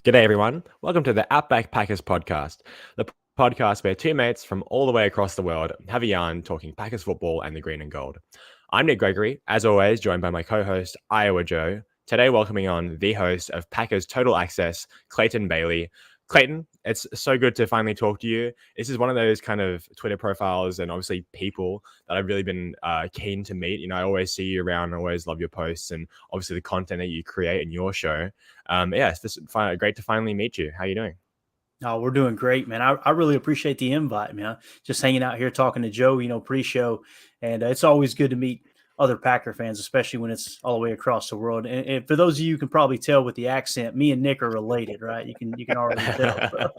G'day, everyone. Welcome to the Outback Packers podcast, the podcast where two mates from all the way across the world have a yarn talking Packers football and the green and gold. I'm Nick Gregory, as always, joined by my co-host, Iowa Joe. Today, welcoming on the host of Packers Total Access, Clayton Bailey. Clayton, it's so good to finally talk to you. This is one of those kind of Twitter profiles and obviously people that I've really been keen to meet. I always see you around, I always love your posts and obviously the content that you create in your show. It's great to finally meet you. How are you doing? Oh, we're doing great, man. I really appreciate the invite, man. Just hanging out here talking to Joe, pre-show, and it's always good to meet other Packer fans, especially when it's all the way across the world. And for those of you who can probably tell with the accent, me and Nick are related, right? You can already tell.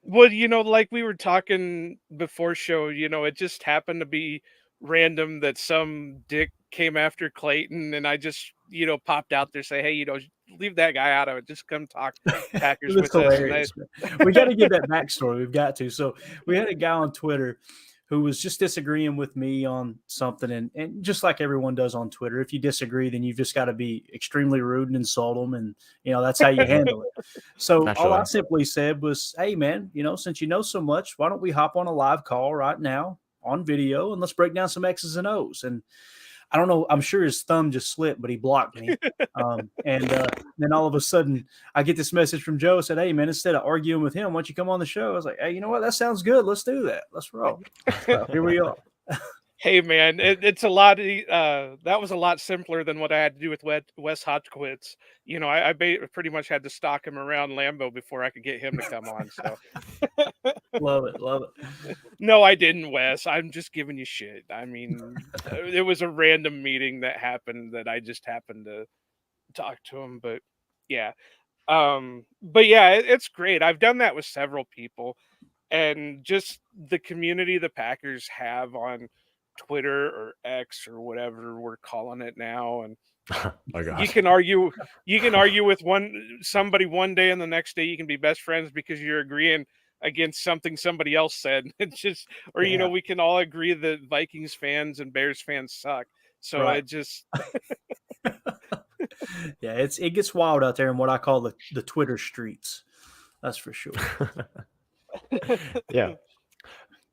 Well, like we were talking before show, it just happened to be random that some dick came after Clayton, and I just, popped out there say, hey, leave that guy out of it. Just come talk Packers It's with us. And hilarious. We got to give that backstory. We've got to. So we had a guy on Twitter who was just disagreeing with me on something. And just like everyone does on Twitter, if you disagree, then you've just got to be extremely rude and insult them. And, that's how you handle it. So Naturally. all I simply said was, hey, man, since you know so much, why don't we hop on a live call right now on video and let's break down some X's and O's. And I don't know. I'm sure his thumb just slipped, but he blocked me. And then all of a sudden, I get this message from Joe. Said, "Hey, man, instead of arguing with him, why don't you come on the show?" I was like, "Hey, you know what? That sounds good. Let's do that. Let's roll." So here we are. Hey, man, it's a lot. That was a lot simpler than what I had to do with Wes Hotchkiss. Pretty much had to stalk him around Lambeau before I could get him to come on. So Love it. Love it. no, I didn't, Wes. I'm just giving you shit. I mean, it was a random meeting that happened that I just happened to talk to him. But yeah, it's great. I've done that with several people, and just the community the Packers have on Twitter or X or whatever we're calling it now, and Oh, God. you can argue with somebody one day, and the next day you can be best friends because you're agreeing against something somebody else said. It's just, or Yeah. we can all agree that Vikings fans and Bears fans suck. So Right. it just Yeah, it gets wild out there in what I call the Twitter streets. That's for sure. Yeah.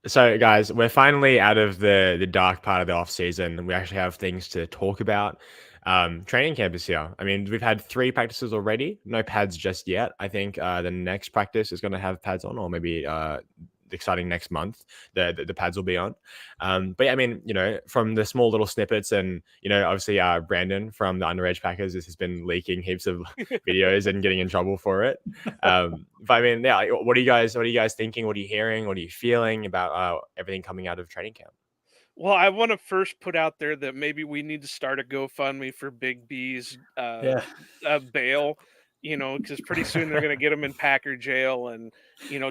So, guys, we're finally out of the dark part of the off season. We actually have things to talk about. Training camp is here. I mean, we've had 3 practices already. No pads just yet. I think the next practice is going to have pads on, or maybe exciting next month, the pads will be on. But yeah, I mean, from the small little snippets, and obviously Brandon from the Underage Packers has been leaking heaps of videos and getting in trouble for it. But I mean, yeah, what are you guys thinking? What are you hearing? What are you feeling about everything coming out of training camp? Well, I want to first put out there that maybe we need to start a GoFundMe for Big B's Yeah. bail, because pretty soon they're going to get him in Packer jail and,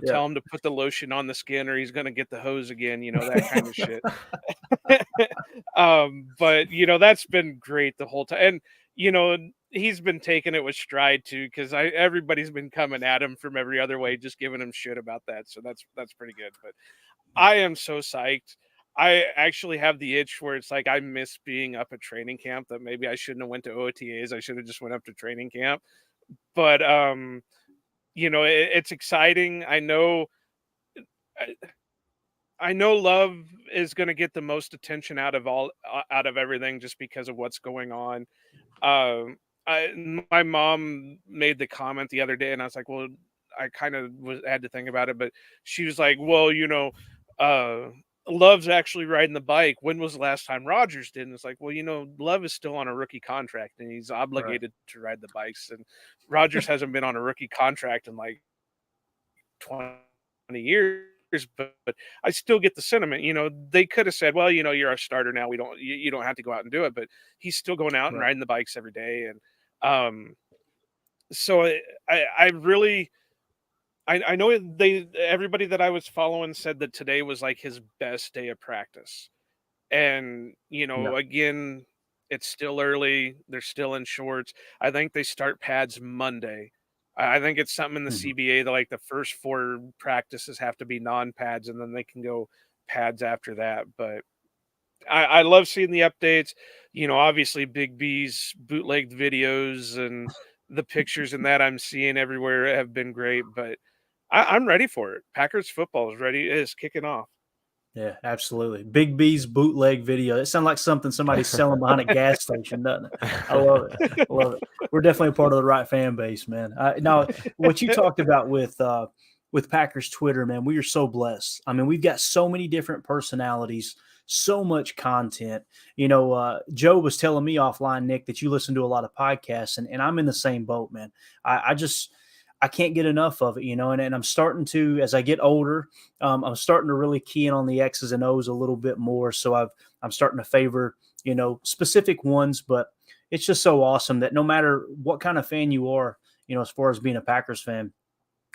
tell him to put the lotion on the skin or he's going to get the hose again, that kind of shit. But, that's been great the whole time. And, he's been taking it with stride too, because everybody's been coming at him from every other way, just giving him shit about that. So that's pretty good. But I am so psyched. I actually have the itch where it's like I miss being up at training camp, that maybe I shouldn't have went to OTAs. I should have just went up to training camp. But it's exciting. I know Love is going to get the most attention out of everything just because of what's going on. My mom made the comment the other day, and I was like, well, I kind of had to think about it, but she was like, well, Love's actually riding the bike. When was the last time Rodgers did? And it's like, well, Love is still on a rookie contract and he's obligated to ride the bikes. And Rodgers hasn't been on a rookie contract in like 20 years, but I still get the sentiment. They could have said, well, you're a starter now. You don't have to go out and do it, but he's still going out and riding the bikes every day. And so I really, I know everybody that I was following said that today was like his best day of practice. And, again, it's still early. They're still in shorts. I think they start pads Monday. I think it's something in the CBA that like the first 4 practices have to be non-pads and then they can go pads after that. But I love seeing the updates. Obviously Big B's bootlegged videos and the pictures and that I'm seeing everywhere have been great, but I'm ready for it. Packers football is ready. It is kicking off. Yeah, absolutely. Big B's bootleg video. It sounds like something somebody's selling behind a gas station, doesn't it? I love it. I love it. We're definitely a part of the right fan base, man. Now, what you talked about with Packers Twitter, man, we are so blessed. I mean, we've got so many different personalities, so much content. Joe was telling me offline, Nick, that you listen to a lot of podcasts, and I'm in the same boat, man. I can't get enough of it, and I'm starting to, as I get older, I'm starting to really key in on the X's and O's a little bit more. So I'm starting to favor, specific ones, but it's just so awesome that no matter what kind of fan you are, as far as being a Packers fan,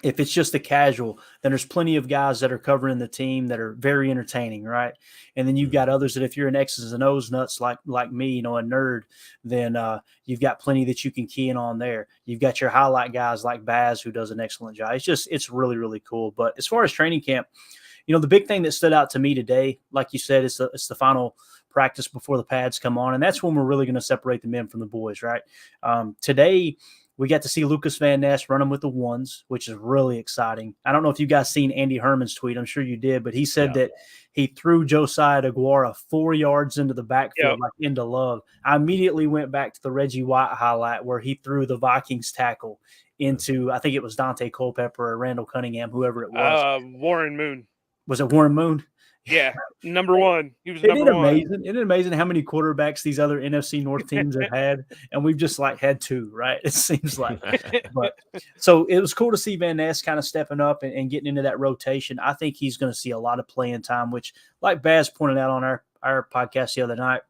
if it's just a casual, then there's plenty of guys that are covering the team that are very entertaining, right? And then you've got others that if you're an X's and O's nuts like me, a nerd, then you've got plenty that you can key in on there. You've got your highlight guys like Baz, who does an excellent job. It's really, really cool. But as far as training camp, the big thing that stood out to me today, like you said, it's the final practice before the pads come on, and that's when we're really going to separate the men from the boys, right? Today, we got to see Lucas Van Ness running with the ones, which is really exciting. I don't know if you guys seen Andy Herman's tweet. I'm sure you did, but he said that he threw Josiah DeGuara 4 yards into the backfield, like into love. I immediately went back to the Reggie White highlight where he threw the Vikings tackle into, I think it was Dante Culpepper or Randall Cunningham, whoever it was. Warren Moon. Was it Warren Moon? Yeah, number one. He was number one. Isn't it amazing how many quarterbacks these other NFC North teams have had? And we've just had 2, right? It seems like. But so it was cool to see Van Ness kind of stepping up and getting into that rotation. I think he's going to see a lot of playing time, which, like Baz pointed out on our podcast the other night,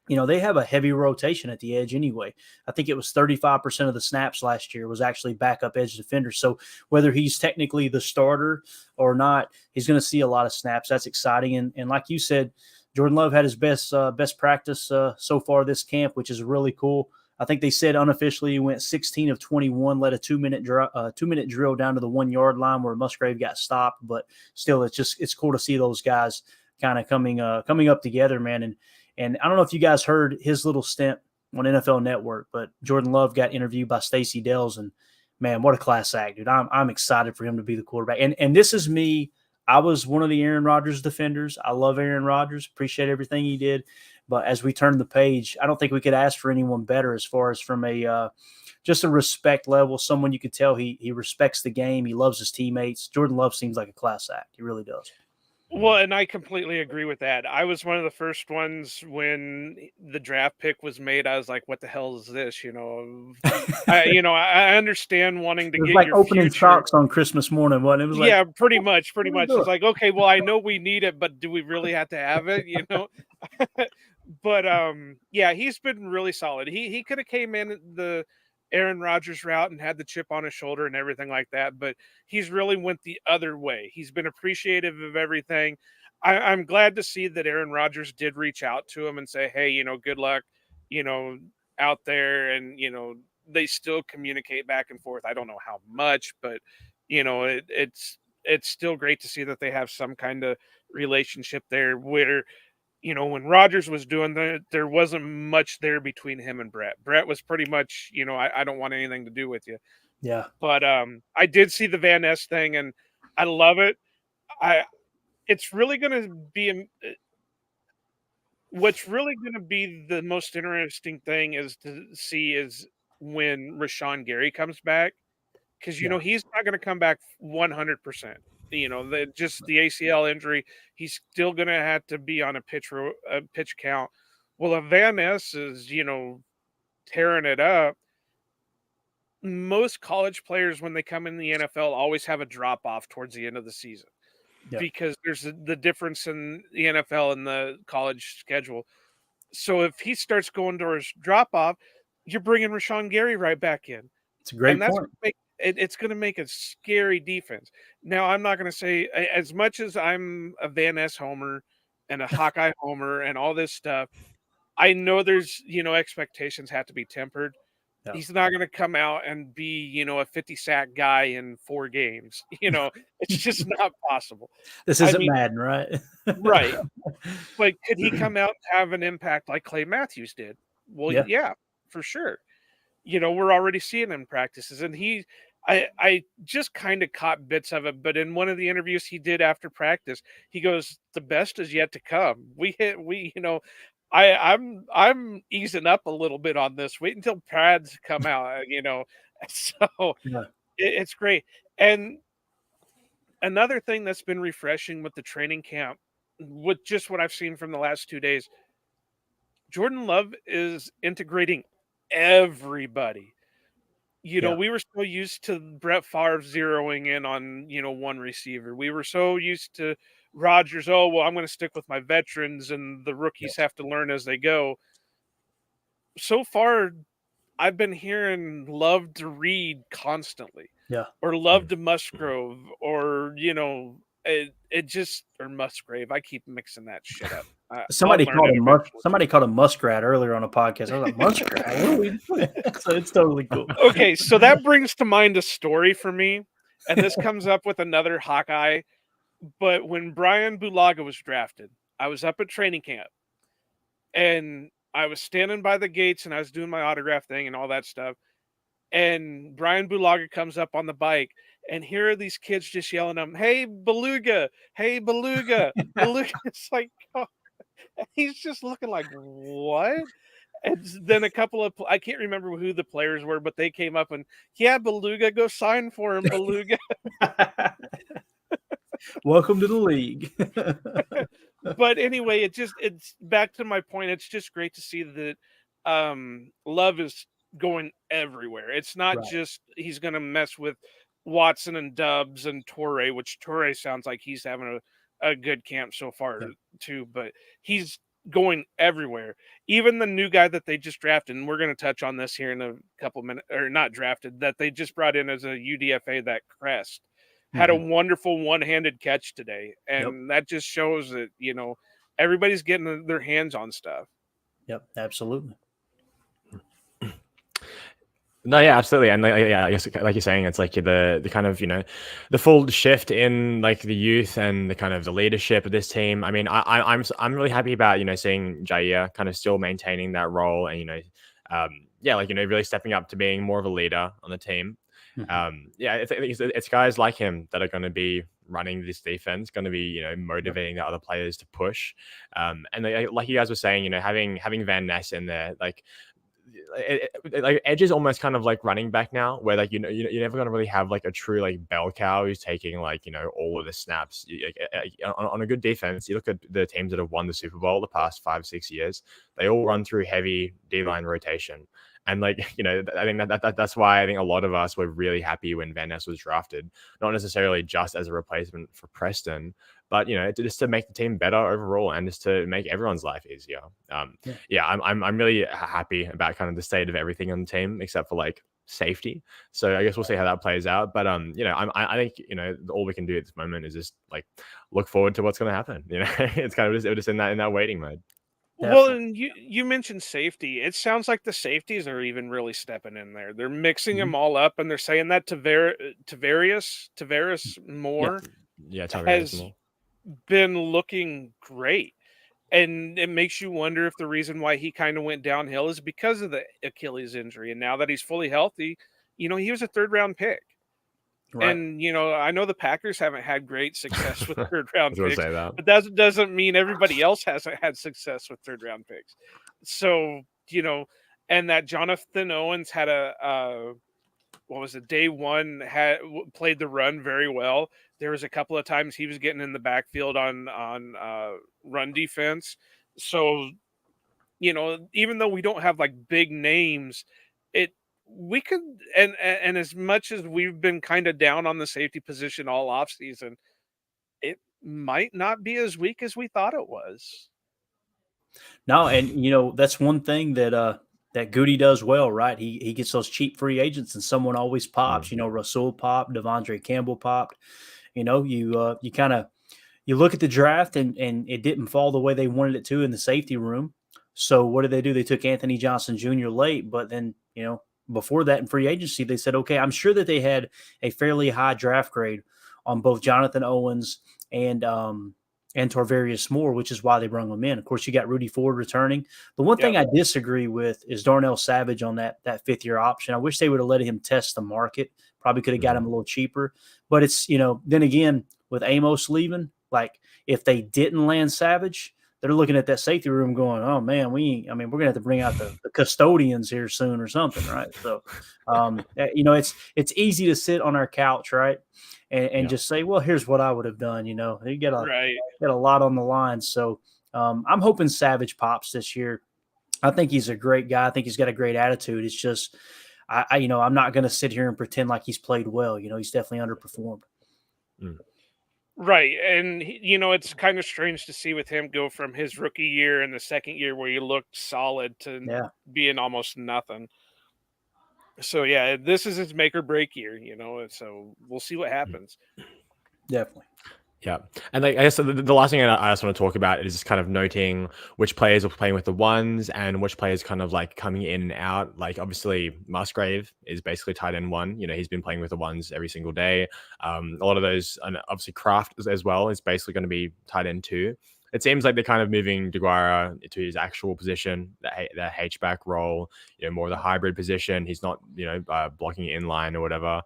they have a heavy rotation at the edge anyway. I think it was 35% of the snaps last year was actually backup edge defenders. So whether he's technically the starter or not, he's going to see a lot of snaps. That's exciting. And like you said, Jordan Love had his best practice so far this camp, which is really cool. I think they said unofficially he went 16 of 21, led a 2-minute drill down to the 1 yard line where Musgrave got stopped. But still, it's cool to see those guys kind of coming up together, man. And I don't know if you guys heard his little stint on NFL Network, but Jordan Love got interviewed by Stacey Dells, and man, what a class act, dude! I'm excited for him to be the quarterback. And this is me. I was one of the Aaron Rodgers defenders. I love Aaron Rodgers, appreciate everything he did. But as we turn the page, I don't think we could ask for anyone better as far as from a just a respect level. Someone you could tell he respects the game. He loves his teammates. Jordan Love seems like a class act. He really does. Well, and I completely agree with that. I was one of the first ones when the draft pick was made. I was like, "What the hell is this?" I understand wanting to it was get like your opening future. socks on Christmas morning. What it was like? Yeah, pretty much. It's like, okay, well, I know we need it, but do we really have to have it? But yeah, he's been really solid. He could have came in the Aaron Rodgers route and had the chip on his shoulder and everything like that, but he's really went the other way. He's been appreciative of everything. I'm glad to see that Aaron Rodgers did reach out to him and say, hey, good luck, out there. And, they still communicate back and forth. I don't know how much, but, it's still great to see that they have some kind of relationship there where, when Rodgers was doing that, there wasn't much there between him and Brett. Brett was pretty much, I don't want anything to do with you. Yeah. But I did see the Van Ness thing, and I love it. It's really going to be what's really going to be the most interesting thing is to see is when Rashawn Gary comes back, because he's not going to come back 100%. Just the ACL injury, he's still going to have to be on a pitch count. Well, if Van Ness is, tearing it up, most college players, when they come in the NFL, always have a drop off towards the end of the season because there's the difference in the NFL and the college schedule. So if he starts going towards drop off, you're bringing Rashawn Gary right back in. It's a great point. It's going to make a scary defense. Now, I'm not going to say, as much as I'm a Van Ness homer and a Hawkeye homer and all this stuff, I know there's, expectations have to be tempered. Yeah. He's not going to come out and be, a 50 sack guy in 4 games. It's just not possible. This isn't Madden, right? Right. But could he come out and have an impact like Clay Matthews did? Well, yeah for sure. we're already seeing him practices, and I just kind of caught bits of it, but in one of the interviews he did after practice, he goes, "The best is yet to come." I'm easing up a little bit on this. Wait until pads come out. So Yeah. it's great. And another thing that's been refreshing with the training camp, with just what I've seen from the last 2 days, Jordan Love is integrating everybody. Yeah. We were so used to Brett Favre zeroing in on, one receiver. We were so used to Rodgers, oh, well, I'm going to stick with my veterans and the rookies Yes. have to learn as they go. So far, I've been hearing Love to Reed constantly, Yeah. or Love to Musgrove, or, it just, or Musgrave. I keep mixing that shit up. I'll Somebody learn called it him eventually. somebody called him Muskrat earlier on a podcast. I was like, Muskrat? What are we doing? So it's totally cool. Okay, so that brings to mind a story for me, and this comes up with another Hawkeye. But when Brian Bulaga was drafted, I was up at training camp, and I was standing by the gates, and I was doing my autograph thing and all that stuff. And Brian Bulaga comes up on the bike, and here are these kids just yelling at him, "Hey, Beluga! Hey, Beluga! Beluga!" It's like, oh, he's just looking like, what? And then a couple of, I can't remember who the players were, but they came up and, yeah, Beluga, go sign for him, Beluga. Welcome to the league. But anyway, it's back to my point. It's just great to see that Love is going everywhere. It's not Right. just he's going to mess with Watson and Dubs and Torre, which Torre sounds like he's having a good camp so far Yeah. too, but he's going everywhere. Even the new guy that they just drafted, and we're going to touch on this here in a couple minutes, or not drafted, that they just brought in as a UDFA, that Crest, had a wonderful one-handed catch today. And that just shows that, everybody's getting their hands on stuff. Yep, absolutely. No, yeah, absolutely, and I guess like you're saying, it's like the kind of the full shift in like the youth and the kind of the leadership of this team. I mean, I'm really happy about seeing Jair kind of still maintaining that role, and really stepping up to being more of a leader on the team. It's guys like him that are going to be running this defense, going to be motivating the other players to push, and like you guys were saying, having Van Ness in there, like Edge is almost kind of like running back now, where like you're never gonna really have like a true like bell cow who's taking like all of the snaps. On a good defense, you look at the teams that have won the Super Bowl the past 5-6 years, they all run through heavy D-line rotation. And like I think that's why I think a lot of us were really happy when Van Ness was drafted, not necessarily just as a replacement for Preston, but just to make the team better overall and just to make everyone's life easier. I'm really happy about kind of the state of everything on the team except for like safety. So I guess we'll see how that plays out. But I think all we can do at this moment is just like look forward to what's going to happen. It's kind of just in that waiting mode. Well, and you mentioned safety. It sounds like the safeties are even really stepping in there. They're mixing them all up, and they're saying that Tavares Moore has been looking great. And it makes you wonder if the reason why he kind of went downhill is because of the Achilles injury. And now that he's fully healthy, he was a third-round pick. Right. And, I know the Packers haven't had great success with third-round picks, but that doesn't mean everybody else hasn't had success with third-round picks. So, and that Jonathan Owens had day one, played the run very well. There was a couple of times he was getting in the backfield on run defense. So, even though we don't have like big names, we could, and as much as we've been kind of down on the safety position all off season, it might not be as weak as we thought it was. No, and that's one thing that Goody does well, right? He gets those cheap free agents, and someone always pops. Rasul popped, Devondre Campbell popped. You kind of look at the draft, and it didn't fall the way they wanted it to in the safety room. So what did they do? They took Anthony Johnson Jr. late, but then before that in free agency, they said, okay, I'm sure that they had a fairly high draft grade on both Jonathan Owens and and Tarvarius Moore, which is why they brought him in. Of course, you got Rudy Ford returning. The one thing I disagree with is Darnell Savage on that fifth-year option. I wish they would have let him test the market. Probably could have got him a little cheaper. But it's, then again, with Amos leaving, like if they didn't land Savage, they're looking at that safety room going, oh, man, we're going to have to bring out the custodians here soon or something, right? So, it's easy to sit on our couch, right, and just say, well, here's what I would have done. You get a lot on the line. So I'm hoping Savage pops this year. I think he's a great guy. I think he's got a great attitude. It's just, I'm not going to sit here and pretend like he's played well. He's definitely underperformed. Right. And, it's kind of strange to see with him go from his rookie year and the second year where he looked solid to being almost nothing. So, yeah, this is his make or break year, so we'll see what happens. Definitely. Yeah. And I guess the last thing I just want to talk about is just kind of noting which players are playing with the ones and which players kind of like coming in and out. Like obviously Musgrave is basically tight end one. He's been playing with the ones every single day. A lot of those, and obviously Kraft as well is basically going to be tight end two. It seems like they're kind of moving DeGuara to his actual position, the H-back role, more of the hybrid position. He's not, blocking in line or whatever,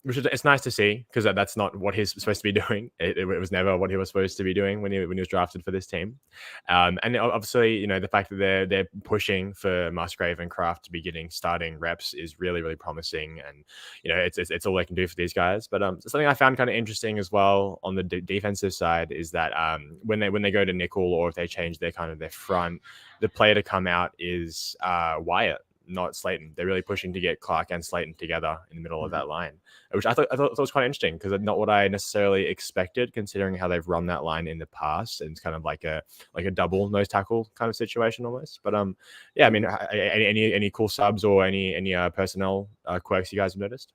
which is, it's nice to see because that's not what he's supposed to be doing. It was never what he was supposed to be doing when he was drafted for this team. And obviously, the fact that they're pushing for Musgrave and Kraft to be getting starting reps is really, really promising. And, it's all they can do for these guys. But something I found kind of interesting as well on the defensive side is that when they go to nickel or if they change their front, the player to come out is Wyatt, not Slayton. They're really pushing to get Clark and Slayton together in the middle of that line, which I thought was quite interesting because not what I necessarily expected considering how they've run that line in the past. And it's kind of like a double nose tackle kind of situation almost. But yeah, I mean, any cool subs or any personnel quirks you guys have noticed?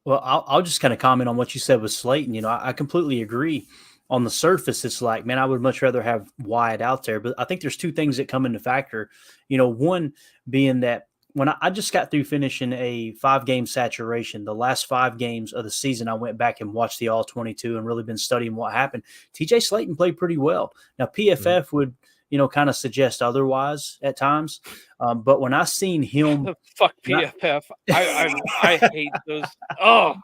Well, I'll just kind of comment on what you said with Slayton. I completely agree. On the surface, it's like, man, I would much rather have Wyatt out there. But I think there's two things that come into factor. One being that when I just got through finishing a 5-game saturation, the last 5 games of the season, I went back and watched the All-22 and really been studying what happened. TJ Slayton played pretty well. Now, PFF would, kind of suggest otherwise at times. But when I seen him. Fuck PFF. I hate those. Oh.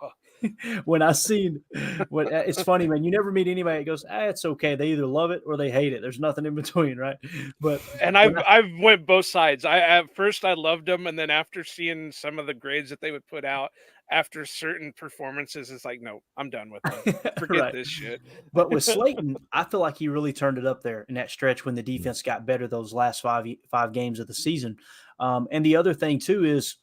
When I seen what it's funny, man, you never meet anybody that goes, it's okay. They either love it or they hate it. There's nothing in between. Right. But, I've went both sides. At first I loved them. And then after seeing some of the grades that they would put out after certain performances, it's like, no, I'm done with them. Forget this shit. But with Slayton, I feel like he really turned it up there in that stretch when the defense got better those last five games of the season. And the other thing too is,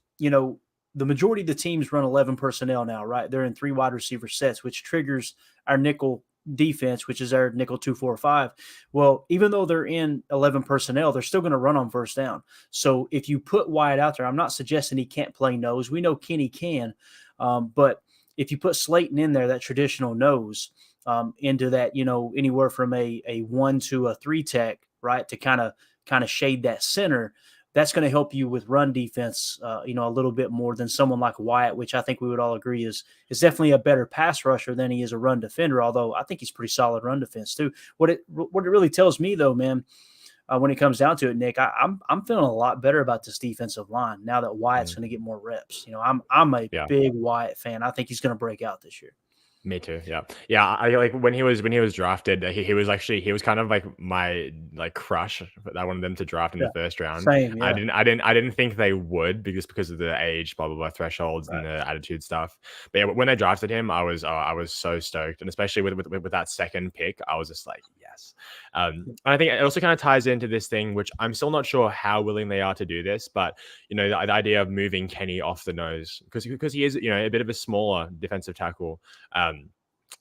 the majority of the teams run 11 personnel now, right? They're in 3 wide receiver sets, which triggers our nickel defense, which is our nickel 2-4-5. Well, even though they're in 11 personnel, they're still going to run on first down. So if you put Wyatt out there, I'm not suggesting he can't play nose. We know Kenny can, but if you put Slayton in there, that traditional nose, into that, anywhere from a 1 to a 3 tech, right, to kind of shade that center. That's going to help you with run defense, a little bit more than someone like Wyatt, which I think we would all agree is definitely a better pass rusher than he is a run defender. Although I think he's pretty solid run defense too. What it really tells me though, man, when it comes down to it, Nick, I'm feeling a lot better about this defensive line now that Wyatt's going to get more reps. I'm a big Wyatt fan. I think he's going to break out this year. Me too. Yeah. Yeah. I like when he was drafted, he was kind of like my crush. I wanted them to draft in the first round. Same, yeah. I didn't think they would because of the age, blah, blah, blah, thresholds and the attitude stuff. But yeah, when they drafted him, I was so stoked. And especially with that second pick, I was just like, yes. And I think it also kind of ties into this thing, which I'm still not sure how willing they are to do this, but the idea of moving Kenny off the nose because he is, a bit of a smaller defensive tackle.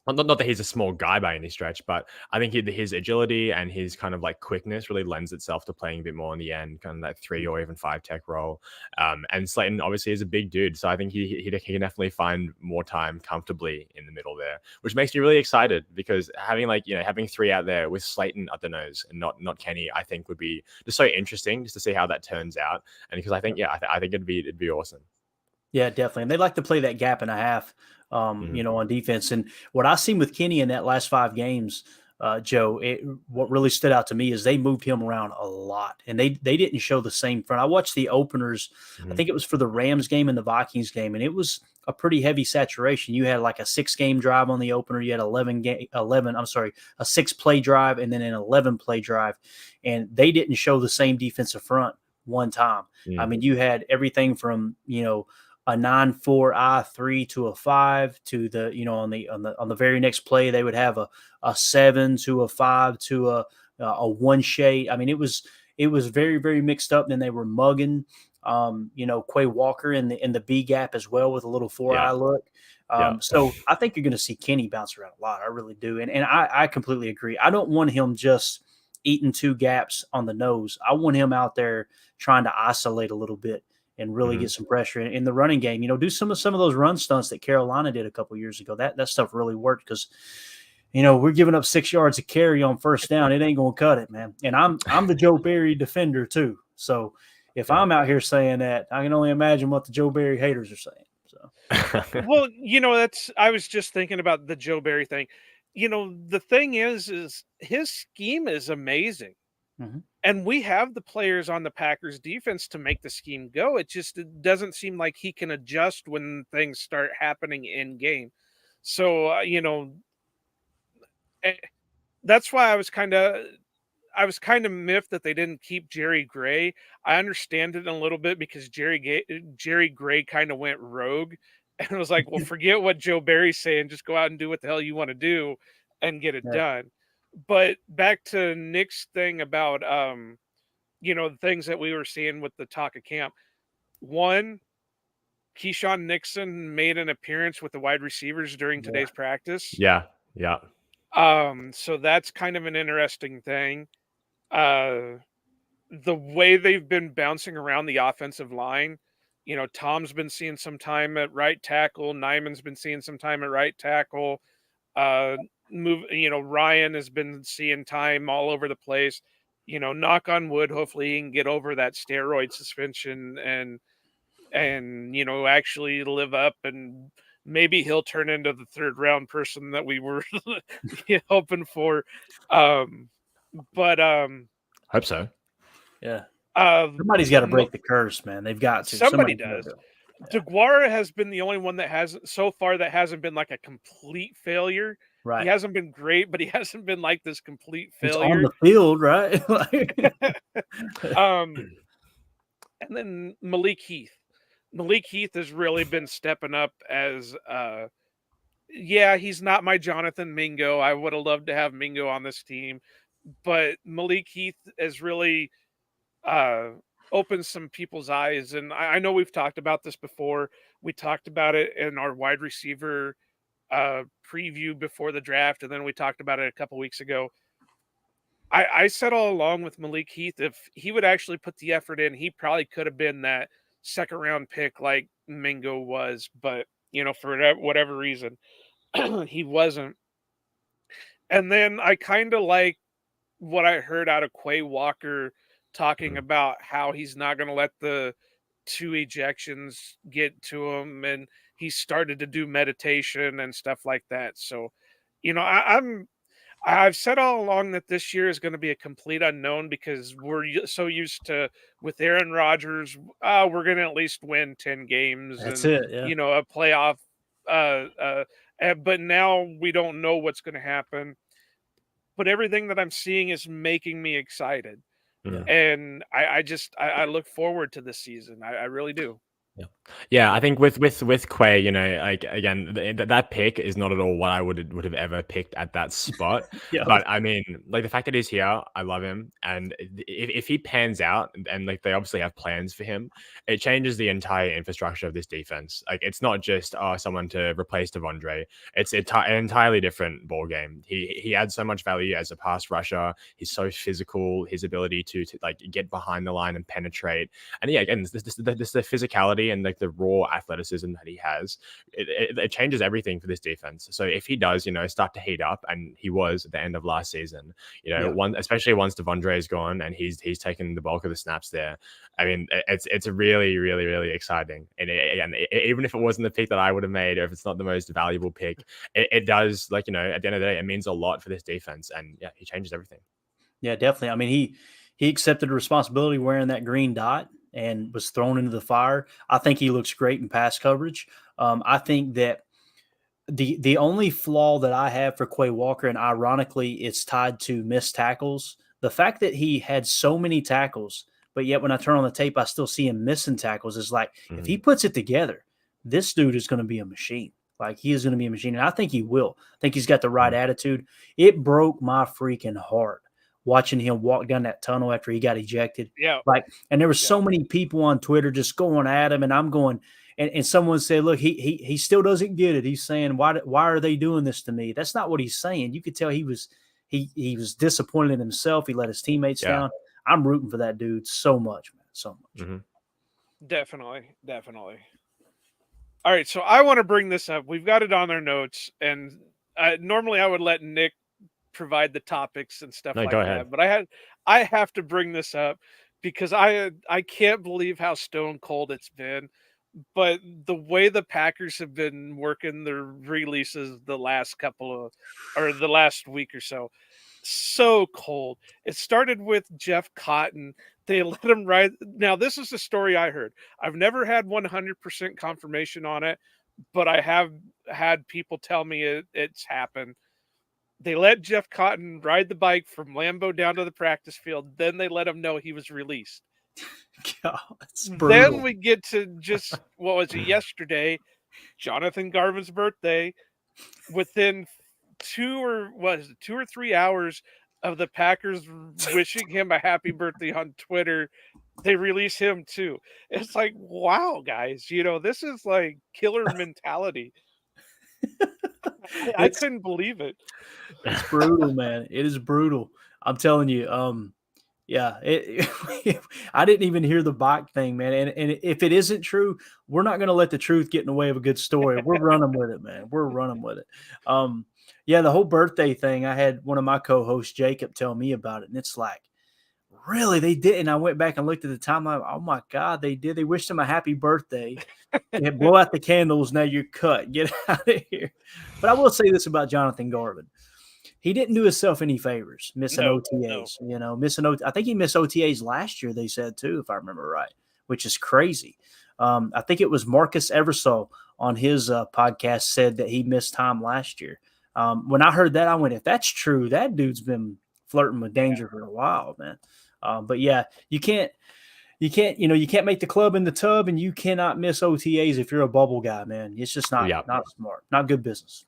Not that he's a small guy by any stretch, but I think his agility and his kind of like quickness really lends itself to playing a bit more in the end, kind of that 3 or even 5 tech role. And Slayton obviously is a big dude, so I think he can definitely find more time comfortably in the middle there, which makes me really excited because having 3 out there with Slayton at the nose and not Kenny, I think would be just so interesting just to see how that turns out. And because I think I think it'd be awesome. Yeah, definitely. And they like to play that gap and a half, on defense. And what I've seen with Kenny in that last 5 games, Joe, what really stood out to me is they moved him around a lot, and they didn't show the same front. I watched the openers. I think it was for the Rams game and the Vikings game, and it was a pretty heavy saturation. You had like a 6-game drive on the opener. You had 11. I'm sorry, a 6-play drive, and then an 11-play drive, and they didn't show the same defensive front one time. I mean, you had everything from a 9-4 I-3 to a 5 to the on the very next play they would have a 7 to a 5 to a 1 shade. I mean, it was very, very mixed up. Then they were mugging Quay Walker in the B gap as well with a little 4-eye look. So I think you're going to see Kenny bounce around a lot. I really do. And I completely agree. I don't want him just eating 2 gaps on the nose. I want him out there trying to isolate a little bit and really get some pressure in the running game. Do some of those run stunts that Carolina did a couple years ago. That stuff really worked because, we're giving up 6 yards of carry on first down. It ain't going to cut it, man. And I'm the Joe Barry defender too. So if I'm out here saying that, I can only imagine what the Joe Barry haters are saying. So, well, I was just thinking about the Joe Barry thing. The thing is his scheme is amazing. And we have the players on the Packers defense to make the scheme go. It doesn't seem like he can adjust when things start happening in game. So, that's why I was kind of miffed that they didn't keep Jerry Gray. I understand it a little bit because Jerry Gray kind of went rogue and was like, well, forget what Joe Barry's saying. Just go out and do what the hell you want to do and get it done. But back to Nick's thing about, the things that we were seeing with the talk of camp. One, Keyshawn Nixon made an appearance with the wide receivers during today's practice. Yeah. So that's kind of an interesting thing. The way they've been bouncing around the offensive line, Tom's been seeing some time at right tackle. Nyman's been seeing some time at right tackle. Ryan has been seeing time all over the place. Knock on wood, hopefully he can get over that steroid suspension and actually live up, and maybe he'll turn into the 3rd round person that we were hoping for. But hope so. Yeah. Somebody's got to break the curse, man. They've got to. Somebody does. DeGuara has been the only one that hasn't been like a complete failure. Right. He hasn't been great, but he hasn't been like this complete failure. He's on the field, right? And then Malik Heath. Malik Heath has really been stepping up as he's not my Jonathan Mingo. I would have loved to have Mingo on this team, but Malik Heath has really opened some people's eyes. And I know we've talked about this before. We talked about it in our wide receiver preview before the draft, and then we talked about it a couple weeks ago. I said all along with Malik Heath, if he would actually put the effort in, he probably could have been that 2nd round pick like Mingo was, but for whatever reason he wasn't. And then I kind of like what I heard out of Quay Walker talking about how he's not going to let the 2 ejections get to him, and he started to do meditation and stuff like that. So, I've said all along that this year is going to be a complete unknown because we're so used to, with Aaron Rodgers, we're going to at least win 10 games. That's and, it. Yeah. A playoff. But now we don't know what's going to happen. But everything that I'm seeing is making me excited. Yeah. And I look forward to this season. I really do. Yeah, I think with Quay, like again, that pick is not at all what I would have ever picked at that spot. But I mean, like the fact that he's here, I love him, and if he pans out, and like they obviously have plans for him, it changes the entire infrastructure of this defense. Like it's not just someone to replace Devondre. It's an entirely different ball game. He adds so much value as a pass rusher. He's so physical. His ability to like get behind the line and penetrate, and again, this the physicality and like like the raw athleticism that he has, it changes everything for this defense. So if he does, start to heat up, and he was at the end of last season, especially once Devondre is gone and he's taken the bulk of the snaps there. I mean, it's really, really, really exciting. And even if it wasn't the pick that I would have made, or if it's not the most valuable pick, it does, at the end of the day, it means a lot for this defense. And yeah, he changes everything. Yeah, definitely. I mean, he accepted responsibility wearing that green dot and was thrown into the fire. I think he looks great in pass coverage. I think that the only flaw that I have for Quay Walker, and ironically, it's tied to missed tackles. The fact that he had so many tackles, but yet when I turn on the tape, I still see him missing tackles. Is like, if he puts it together, this dude is going to be a machine. Like, he is going to be a machine, and I think he will. I think he's got the right attitude. It broke my freaking heart watching him walk down that tunnel after he got ejected. Yeah. And there were so many people on Twitter just going at him, and I'm going, and someone said, look, he still doesn't get it. He's saying, why are they doing this to me? That's not what he's saying. You could tell he was disappointed in himself. He let his teammates down. I'm rooting for that dude so much, man. So much. Definitely. All right, so I want to bring this up. We've got it on our notes, and normally I would let Nick provide the topics and stuff like that. But I have to bring this up because I can't believe how stone cold it's been. But the way the Packers have been working their releases the last week or so cold. It started with Jeff Cotton. They let him ride. Now, this is the story I heard. I've never had 100% confirmation on it, but I have had people tell me it's happened. They let Jeff Cotton ride the bike from Lambeau down to the practice field. Then they let him know he was released. God, then we get to just, what was it, yesterday, Jonathan Garvin's birthday. Within 2 or 3 hours of the Packers wishing him a happy birthday on Twitter, they release him too. It's like, wow, guys, this is like killer mentality. I couldn't believe it. It's brutal, man. It is brutal. I'm telling you. I didn't even hear the bike thing, man. And if it isn't true, we're not going to let the truth get in the way of a good story. We're running with it, man. We're running with it. The whole birthday thing, I had one of my co-hosts, Jacob, tell me about it. And it's like, really? They did? And I went back and looked at the timeline. Oh, my God, they did. They wished him a happy birthday. Blow out the candles. Now you're cut. Get out of here. But I will say this about Jonathan Garvin. He didn't do himself any favors missing OTAs. No. I think he missed OTAs last year, they said, too, if I remember right, which is crazy. I think it was Marcus Eversole on his podcast said that he missed time last year. When I heard that, I went, if that's true, that dude's been flirting with danger for a while, man. But yeah, you can't make the club in the tub, and you cannot miss OTAs if you're a bubble guy, man. It's just not smart, not good business.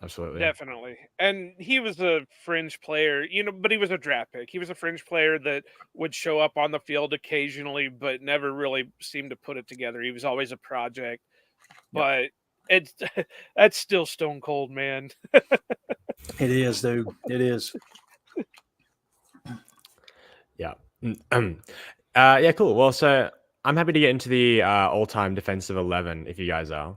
Absolutely. Definitely. And he was a fringe player, but he was a draft pick. He was a fringe player that would show up on the field occasionally, but never really seemed to put it together. He was always a project. But that's still stone cold, man. It is, dude. It is. Yeah. Yeah, cool. Well, so I'm happy to get into the all-time defensive 11 if you guys are.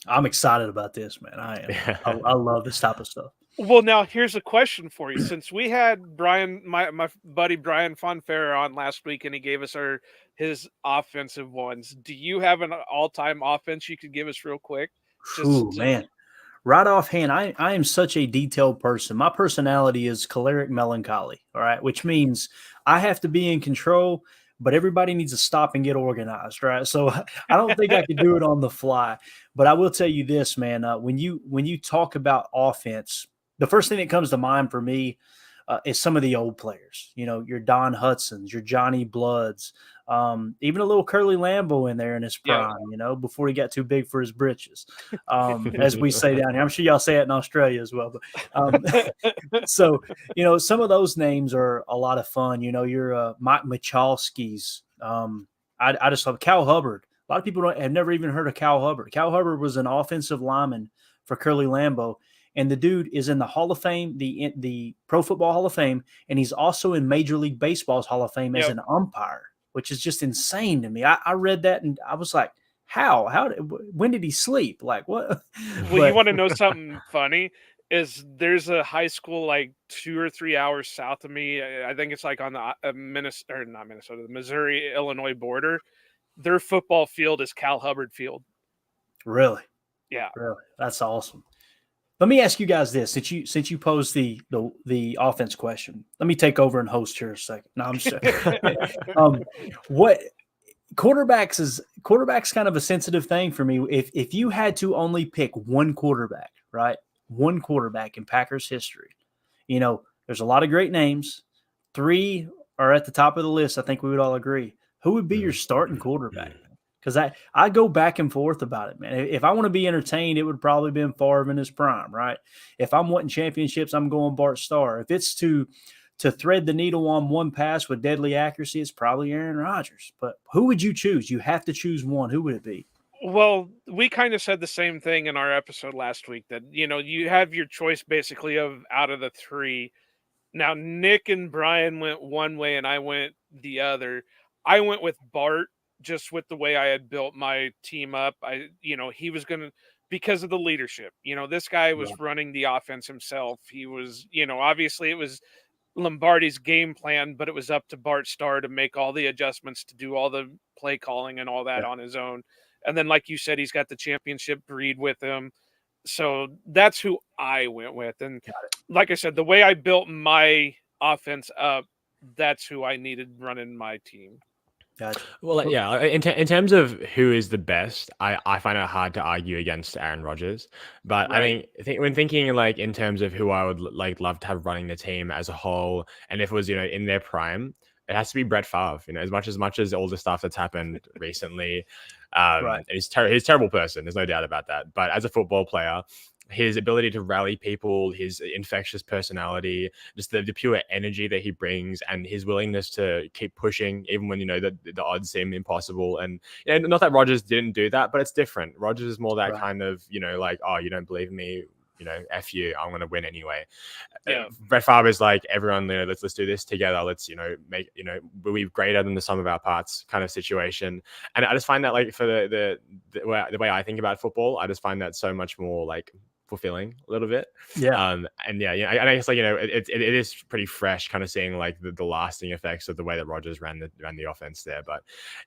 I'm excited about this, man. I am. I love this type of stuff. Well, now here's a question for you. Since we had Brian, my buddy Brian Fonfair on last week, and he gave us his offensive ones. Do you have an all-time offense you could give us real quick? Man. Right offhand, I am such a detailed person. My personality is choleric melancholy, all right, which means I have to be in control, but everybody needs to stop and get organized, right? So I don't think I could do it on the fly. But I will tell you this, man, when you talk about offense, the first thing that comes to mind for me is some of the old players. Your Don Hudsons, your Johnny Bloods, even a little Curly Lambeau in there in his prime, before he got too big for his britches, as we say down here. I'm sure y'all say it in Australia as well. But so, some of those names are a lot of fun. Your Mike Michalski's. I just love Cal Hubbard. A lot of people have never even heard of Cal Hubbard. Cal Hubbard was an offensive lineman for Curly Lambeau. And the dude is in the Hall of Fame, the Pro Football Hall of Fame, and he's also in Major League Baseball's Hall of Fame as an umpire, which is just insane to me. I read that and I was like, when did he sleep? Like what? Well, you want to know something funny? Is there's a high school like 2 or 3 hours south of me. I think it's like on the Minnesota, or not Minnesota, the Missouri Illinois border. Their football field is Cal Hubbard Field. Really? Yeah. Really? That's awesome. Let me ask you guys this: since you posed the offense question, let me take over and host here a second. No, I'm just what quarterbacks kind of a sensitive thing for me. If you had to only pick one quarterback, right? One quarterback in Packers history, there's a lot of great names. 3 are at the top of the list. I think we would all agree. Who would be your starting quarterback? Because I go back and forth about it, man. If I want to be entertained, it would probably been Favre in his prime, right? If I'm wanting championships, I'm going Bart Starr. If it's to thread the needle on one pass with deadly accuracy, it's probably Aaron Rodgers. But who would you choose? You have to choose one. Who would it be? Well, we kind of said the same thing in our episode last week that, you have your choice basically of out of the 3. Now, Nick and Brian went one way and I went the other. I went with Bart just with the way I had built my team up. He was going to, because of the leadership, this guy was running the offense himself. He was, obviously it was Lombardi's game plan, but it was up to Bart Starr to make all the adjustments, to do all the play calling and all that on his own. And then, like you said, he's got the championship breed with him. So that's who I went with. And like I said, the way I built my offense up, that's who I needed running my team. Gotcha. Well, yeah, in terms of who is the best, I find it hard to argue against Aaron Rodgers. But Right. I think when thinking like in terms of who I would like love to have running the team as a whole, and if it was in their prime, it has to be Brett Favre. As much as all the stuff that's happened recently, Right. he's a terrible person. There's no doubt about that. But as a football player, his ability to rally people, his infectious personality, just the pure energy that he brings, and his willingness to keep pushing even when the odds seem impossible. And not that Rodgers didn't do that, but it's different. Rodgers is more that kind of like, oh, you don't believe me, F you, I'm gonna win anyway. Yeah. Brett Favre is like, everyone, let's do this together. Let's make we're greater than the sum of our parts kind of situation. And I just find that like for the way I think about football, I just find that so much more like fulfilling a little bit. And I guess like it is pretty fresh, kind of seeing like the lasting effects of the way that Rodgers ran the offense there. But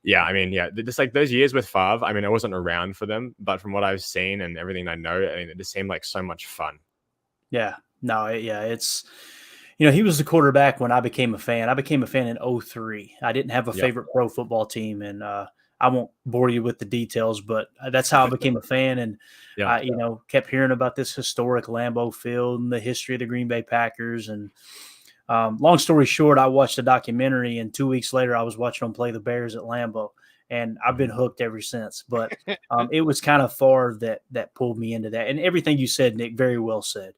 just like those years with Favre, I mean, I wasn't around for them, but from what I've seen and everything I know, I mean, it just seemed like so much fun. It's he was the quarterback when I became a fan. I became a fan in 2003. I didn't have a favorite pro football team, and I won't bore you with the details, but that's how I became a fan. And I, kept hearing about this historic Lambeau Field and the history of the Green Bay Packers. And long story short, I watched a documentary, and 2 weeks later, I was watching them play the Bears at Lambeau, and I've been hooked ever since. But it was kind of Favre that pulled me into that. And everything you said, Nick, very well said.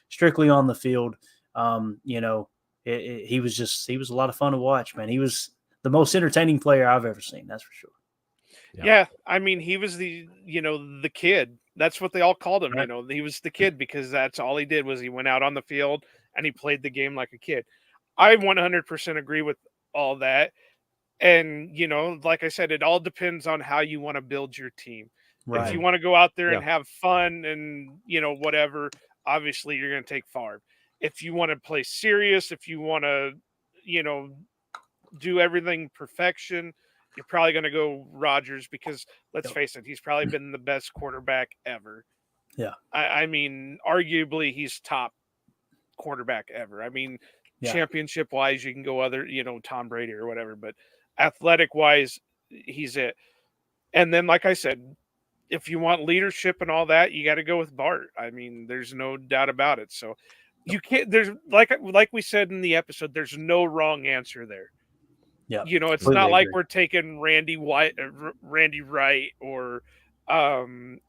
Strictly on the field, he was a lot of fun to watch, man. He was the most entertaining player I've ever seen. That's for sure. Yeah. I mean, he was the kid. That's what they all called him. Right. He was the kid because that's all he did was he went out on the field and he played the game like a kid. I 100% agree with all that. And, like I said, it all depends on how you want to build your team. Right. If you want to go out there and have fun and, whatever, obviously you're going to take Favre. If you want to play serious, if you want to, do everything perfection, you're probably going to go Rodgers because let's face it, he's probably been the best quarterback ever. Yeah. I mean, arguably he's top quarterback ever. I mean, championship wise, you can go other, Tom Brady or whatever, but athletic wise, he's it. And then, like I said, if you want leadership and all that, you got to go with Bart. I mean, there's no doubt about it. So you can't, there's like we said in the episode, there's no wrong answer there. Yeah. It's not like we're taking Randy Wright or, the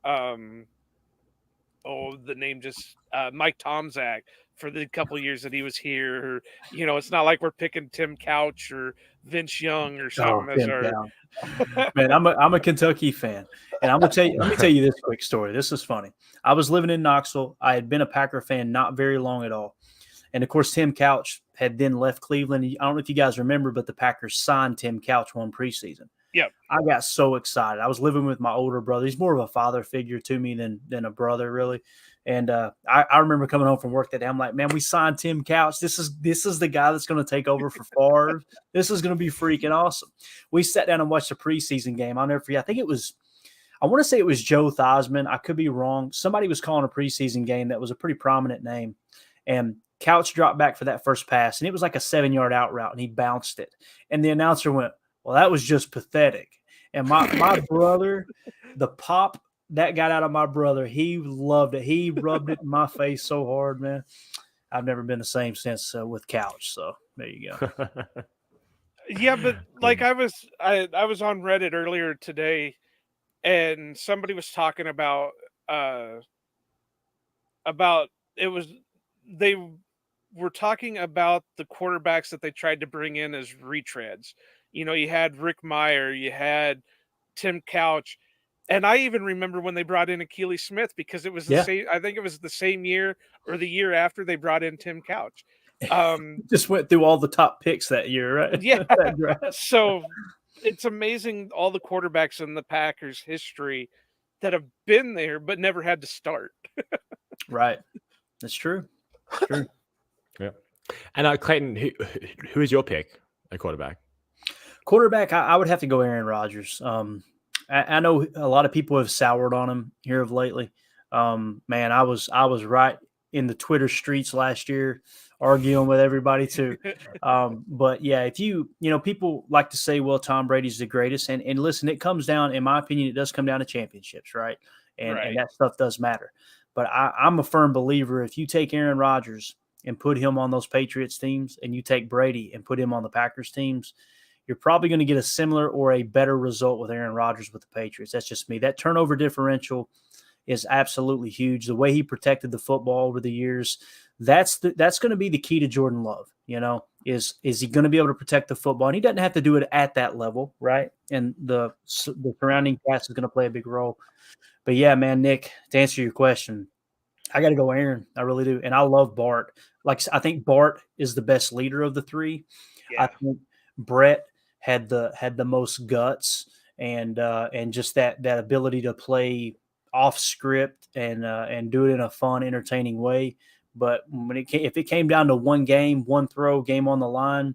name just Mike Tomczak for the couple of years that he was here. Or, it's not like we're picking Tim Couch or Vince Young or something. Man, I'm a Kentucky fan, and let me tell you this quick story. This is funny. I was living in Knoxville. I had been a Packer fan not very long at all. And of course, Tim Couch had then left Cleveland. I don't know if you guys remember, but the Packers signed Tim Couch one preseason. Yep. I got so excited. I was living with my older brother. He's more of a father figure to me than a brother, really. And I remember coming home from work that day. I'm like, man, we signed Tim Couch. This is the guy that's going to take over for Favre. This is going to be freaking awesome. We sat down and watched a preseason game. I'll never forget. I want to say it was Joe Theismann. I could be wrong. Somebody was calling a preseason game that was a pretty prominent name. And Couch dropped back for that first pass, and it was like a 7-yard out route, and he bounced it. And the announcer went, well, that was just pathetic. And my brother, the pop that got out of my brother, he loved it. He rubbed it in my face so hard, man. I've never been the same since with Couch. So there you go. Yeah, but like I was on Reddit earlier today, and somebody was talking about they were talking about the quarterbacks that they tried to bring in as retreads. You know, you had Rick Meyer, you had Tim Couch, and I even remember when they brought in Akili Smith because it was the same. I think it was the same year or the year after they brought in Tim Couch. Just went through all the top picks that year, right? Yeah. So it's amazing all the quarterbacks in the Packers history that have been there but never had to start. Right. That's true. It's true. Yeah. And Clayton, who is your pick at quarterback? Quarterback, I would have to go Aaron Rodgers. I know a lot of people have soured on him here of lately. Man, I was right in the Twitter streets last year, arguing with everybody too. But yeah, if people like to say, well, Tom Brady's the greatest, and listen, it comes down, in my opinion, it does come down to championships, right? And that stuff does matter. But I'm a firm believer, if you take Aaron Rodgers and put him on those Patriots teams, and you take Brady and put him on the Packers teams, you're probably going to get a similar or a better result with Aaron Rodgers with the Patriots. That's just me. That turnover differential is absolutely huge. The way he protected the football over the years, that's going to be the key to Jordan Love. You know, is he going to be able to protect the football? And he doesn't have to do it at that level, right? And the surrounding cast is going to play a big role. But yeah, man, Nick, to answer your question, I got to go Aaron. I really do. And I love Bart. Like, I think Bart is the best leader of the three. Yeah. I think Brett had the most guts and just that ability to play off script and do it in a fun, entertaining way. But if it came down to one game, one throw, game on the line,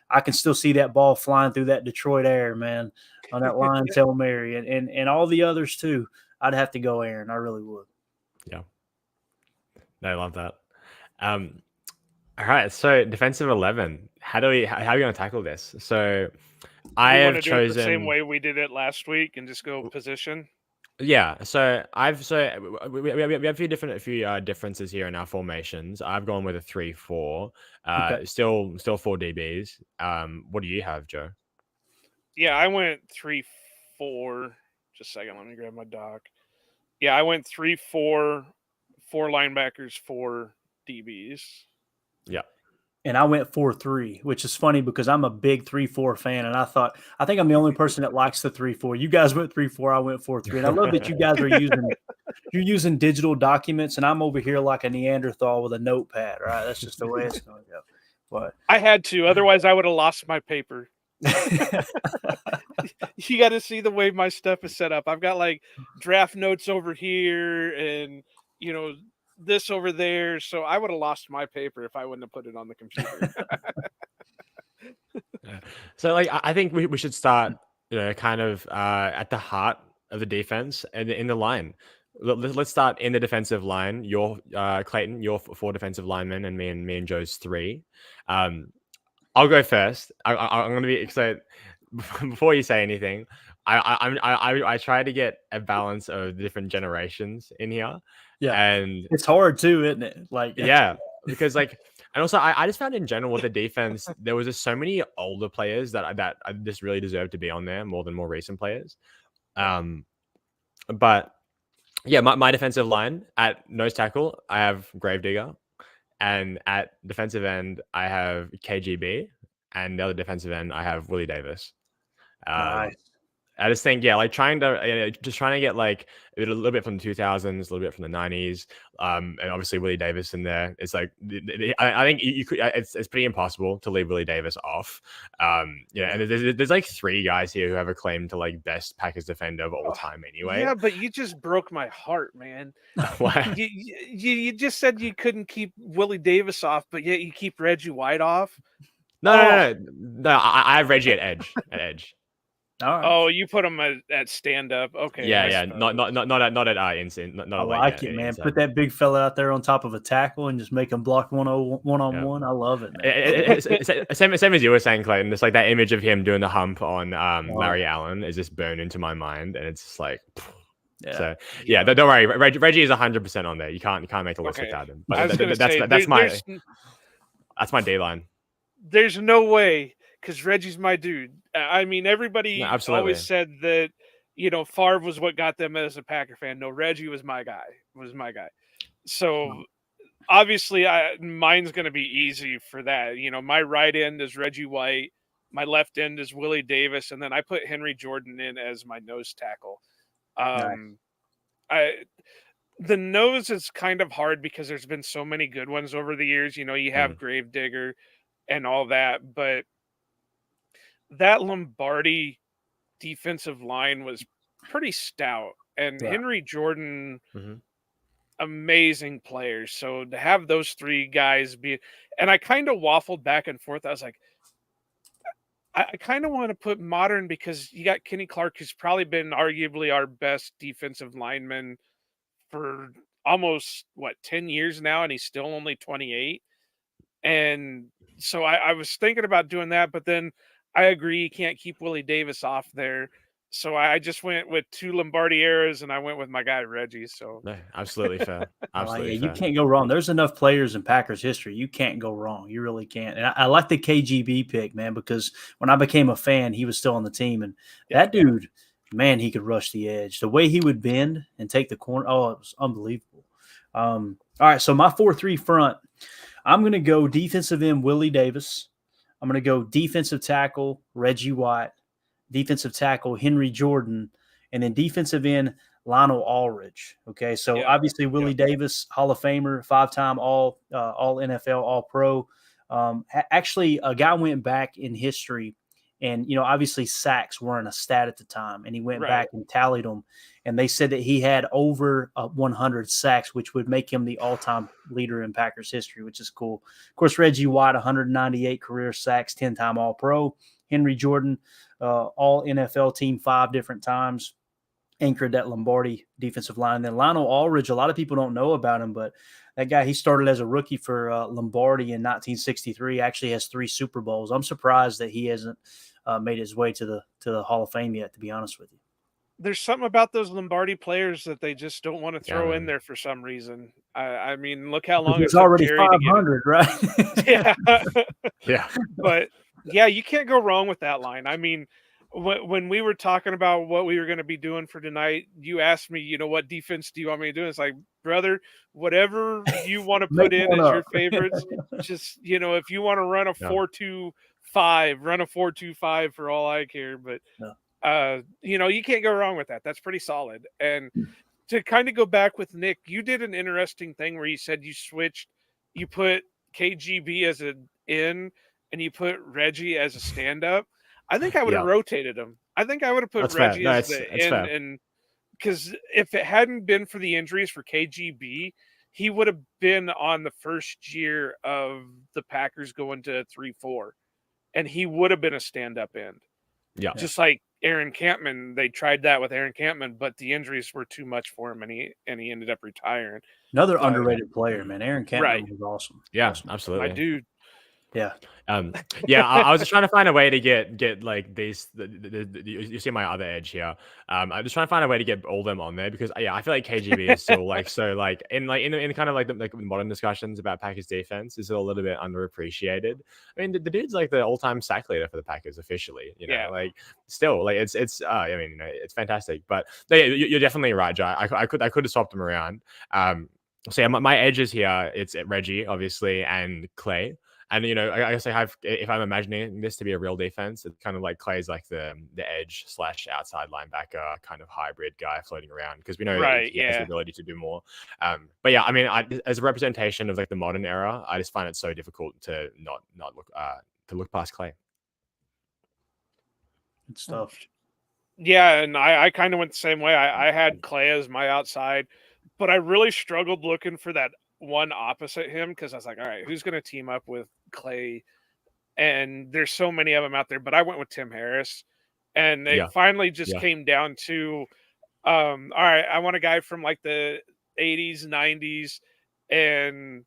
I can still see that ball flying through that Detroit air, man, on that line, Hail Mary, and all the others too. I'd have to go Aaron. I really would. Yeah. No, I love that. All right, so defensive 11. How are we going to tackle this? So I have chosen do it the same way we did it last week and just go position. Yeah, so we have a few differences here in our formations. I've gone with a 3-4. Okay. Still 4 DBs. What do you have, Joe? Yeah, I went 3-4. Just a second, let me grab my doc. Yeah, I went 3-4, 4 linebackers, 4 DBs. Yeah. And I went 4-3, which is funny because I'm a big 3-4 fan, and I think I'm the only person that likes the 3-4. You guys went 3-4, I went 4-3, and I love that you guys are using digital documents, and I'm over here like a Neanderthal with a notepad. Right, that's just the way it's going to go. But I had to, otherwise I would have lost my paper. You got to see the way my stuff is set up. I've got like draft notes over here, and this over there, so I would have lost my paper if I wouldn't have put it on the computer. So I think we should start kind of at the heart of the defense and in the line. Let's start in the defensive line. Your Clayton, your 4 defensive linemen, and me and Joe's 3. I'll go first. I'm going to be excited. Before you say anything, I try to get a balance of different generations in here. Yeah, and it's hard too, isn't it? Like, yeah, because and also I just found in general with the defense there was just so many older players that I just really deserve to be on there more than more recent players. But yeah, my defensive line at nose tackle I have Gravedigger, and at defensive end I have KGB, and the other defensive end I have Willie Davis. Nice. I just think, yeah, like just trying to get like a little bit from the 2000s, a little bit from the 90s, and obviously Willie Davis in there. It's like I think you could. It's pretty impossible to leave Willie Davis off. Yeah, and there's like 3 guys here who have a claim to like best Packers defender of all time. Anyway, Yeah, but you just broke my heart, man. Why? You just said you couldn't keep Willie Davis off, but yet you keep Reggie White off. No. I have Reggie at edge. At edge. All right. Oh, you put him at stand up. Okay. Yeah. Not at instant. Not I like it, man. inside. Put that big fella out there on top of a tackle and just make him block one on one. I love it, man. It's same as you were saying, Clayton. It's like that image of him doing the hump on Larry Allen is just burned into my mind, and it's just like. Yeah. So yeah, don't worry. Reggie is 100% on there. You can't make a list without him. But that's my D line. There's no way, because Reggie's my dude. I mean, everybody always said that, Favre was what got them as a Packer fan. No, Reggie was my guy. So obviously, mine's going to be easy for that. My right end is Reggie White. My left end is Willie Davis. And then I put Henry Jordan in as my nose tackle. The nose is kind of hard because there's been so many good ones over the years. You have Gravedigger and all that, but that Lombardi defensive line was pretty stout, and Henry Jordan, amazing players. So to have those 3 guys and I kind of waffled back and forth. I was like, I kind of want to put modern because you got Kenny Clark, who's probably been arguably our best defensive lineman for almost 10 years now, and he's still only 28. And so I was thinking about doing that, but then I agree you can't keep Willie Davis off there. So I just went with 2 Lombardi eras, and I went with my guy Reggie. So no, absolutely fair. Absolutely fair. You can't go wrong. There's enough players in Packers history. You can't go wrong. You really can't. And I like the KGB pick, man, because when I became a fan, he was still on the team, and that dude, man, he could rush the edge. The way he would bend and take the corner, it was unbelievable. All right, so my 4-3 front. I'm going to go defensive end Willie Davis. I'm going to go defensive tackle Reggie White, defensive tackle Henry Jordan, and then defensive end Lionel Aldridge. Okay, so obviously Willie Davis, Hall of Famer, 5-time All NFL, All Pro. Actually, a guy went back in history, and obviously sacks weren't a stat at the time, and he went back and tallied them, and they said that he had over 100 sacks, which would make him the all-time leader in Packers history, which is cool. Of course, Reggie White, 198 career sacks, 10-time All-Pro. Henry Jordan, all NFL team 5 different times, anchored that Lombardi defensive line. And then Lionel Aldridge, a lot of people don't know about him, but that guy, he started as a rookie for Lombardi in 1963, actually has 3 Super Bowls. I'm surprised that he hasn't made his way to the Hall of Fame yet, to be honest with you. There's something about those Lombardi players that they just don't want to throw in there for some reason. I mean, look how long it's already 500, right? Yeah. But yeah, you can't go wrong with that line. I mean, when we were talking about what we were going to be doing for tonight, you asked me, what defense do you want me to do? It's like, brother, whatever you want to put in as your favorites, just, if you want to run a 4-2-5, run a 4-2-5 for all I care. But, you can't go wrong with that. That's pretty solid. And to kind of go back with Nick, you did an interesting thing where you said you put KGB as an in and you put Reggie as a stand-up. I think I would have rotated him. I think I would have put Reggie as the in, and because if it hadn't been for the injuries for KGB, he would have been on the first year of the Packers going to 3-4, and he would have been a stand-up end. Yeah, just like Aaron Campman, they tried that with Aaron Campman, but the injuries were too much for him, and he ended up retiring. Another underrated player, man. Aaron Campman was awesome. Yeah, awesome. Absolutely, my dude. Yeah. I was just trying to find a way to get like these. You see my other edge here. I'm just trying to find a way to get all of them on there because I feel like KGB is still in kind of like the modern discussions about Packers defense is a little bit underappreciated. I mean, the dude's like the all-time sack leader for the Packers officially. Still it's fantastic. But you're definitely right, Jai. I could have swapped them around. So yeah, my edges here, it's Reggie obviously and Clay. And I guess if I'm imagining this to be a real defense, it's kind of like Clay's like the edge / outside linebacker kind of hybrid guy floating around, because we know that Right, he has the yeah. ability to do more. But yeah, I mean, as a representation of like the modern era, I just find it so difficult to not look past Clay. Good stuff. Yeah, and I kind of went the same way. I had Clay as my outside, but I really struggled looking for that one opposite him, because I was like, all right, who's going to team up with Clay? And there's so many of them out there, but I went with Tim Harris, and it Yeah, finally just yeah, came down to, all right, I want a guy from like the 80s, 90s, and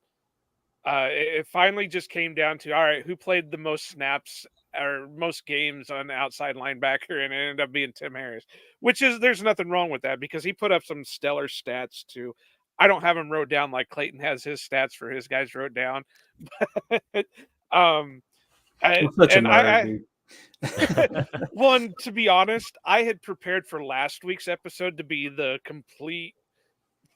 it finally just came down to, all right, who played the most snaps or most games on outside linebacker, and it ended up being Tim Harris, which is, there's nothing wrong with that, because he put up some stellar stats too. I don't have him wrote down like Clayton has his stats for his guys wrote down. But, You're such a and nerd, I dude. one, to be honest, I had prepared for last week's episode to be the complete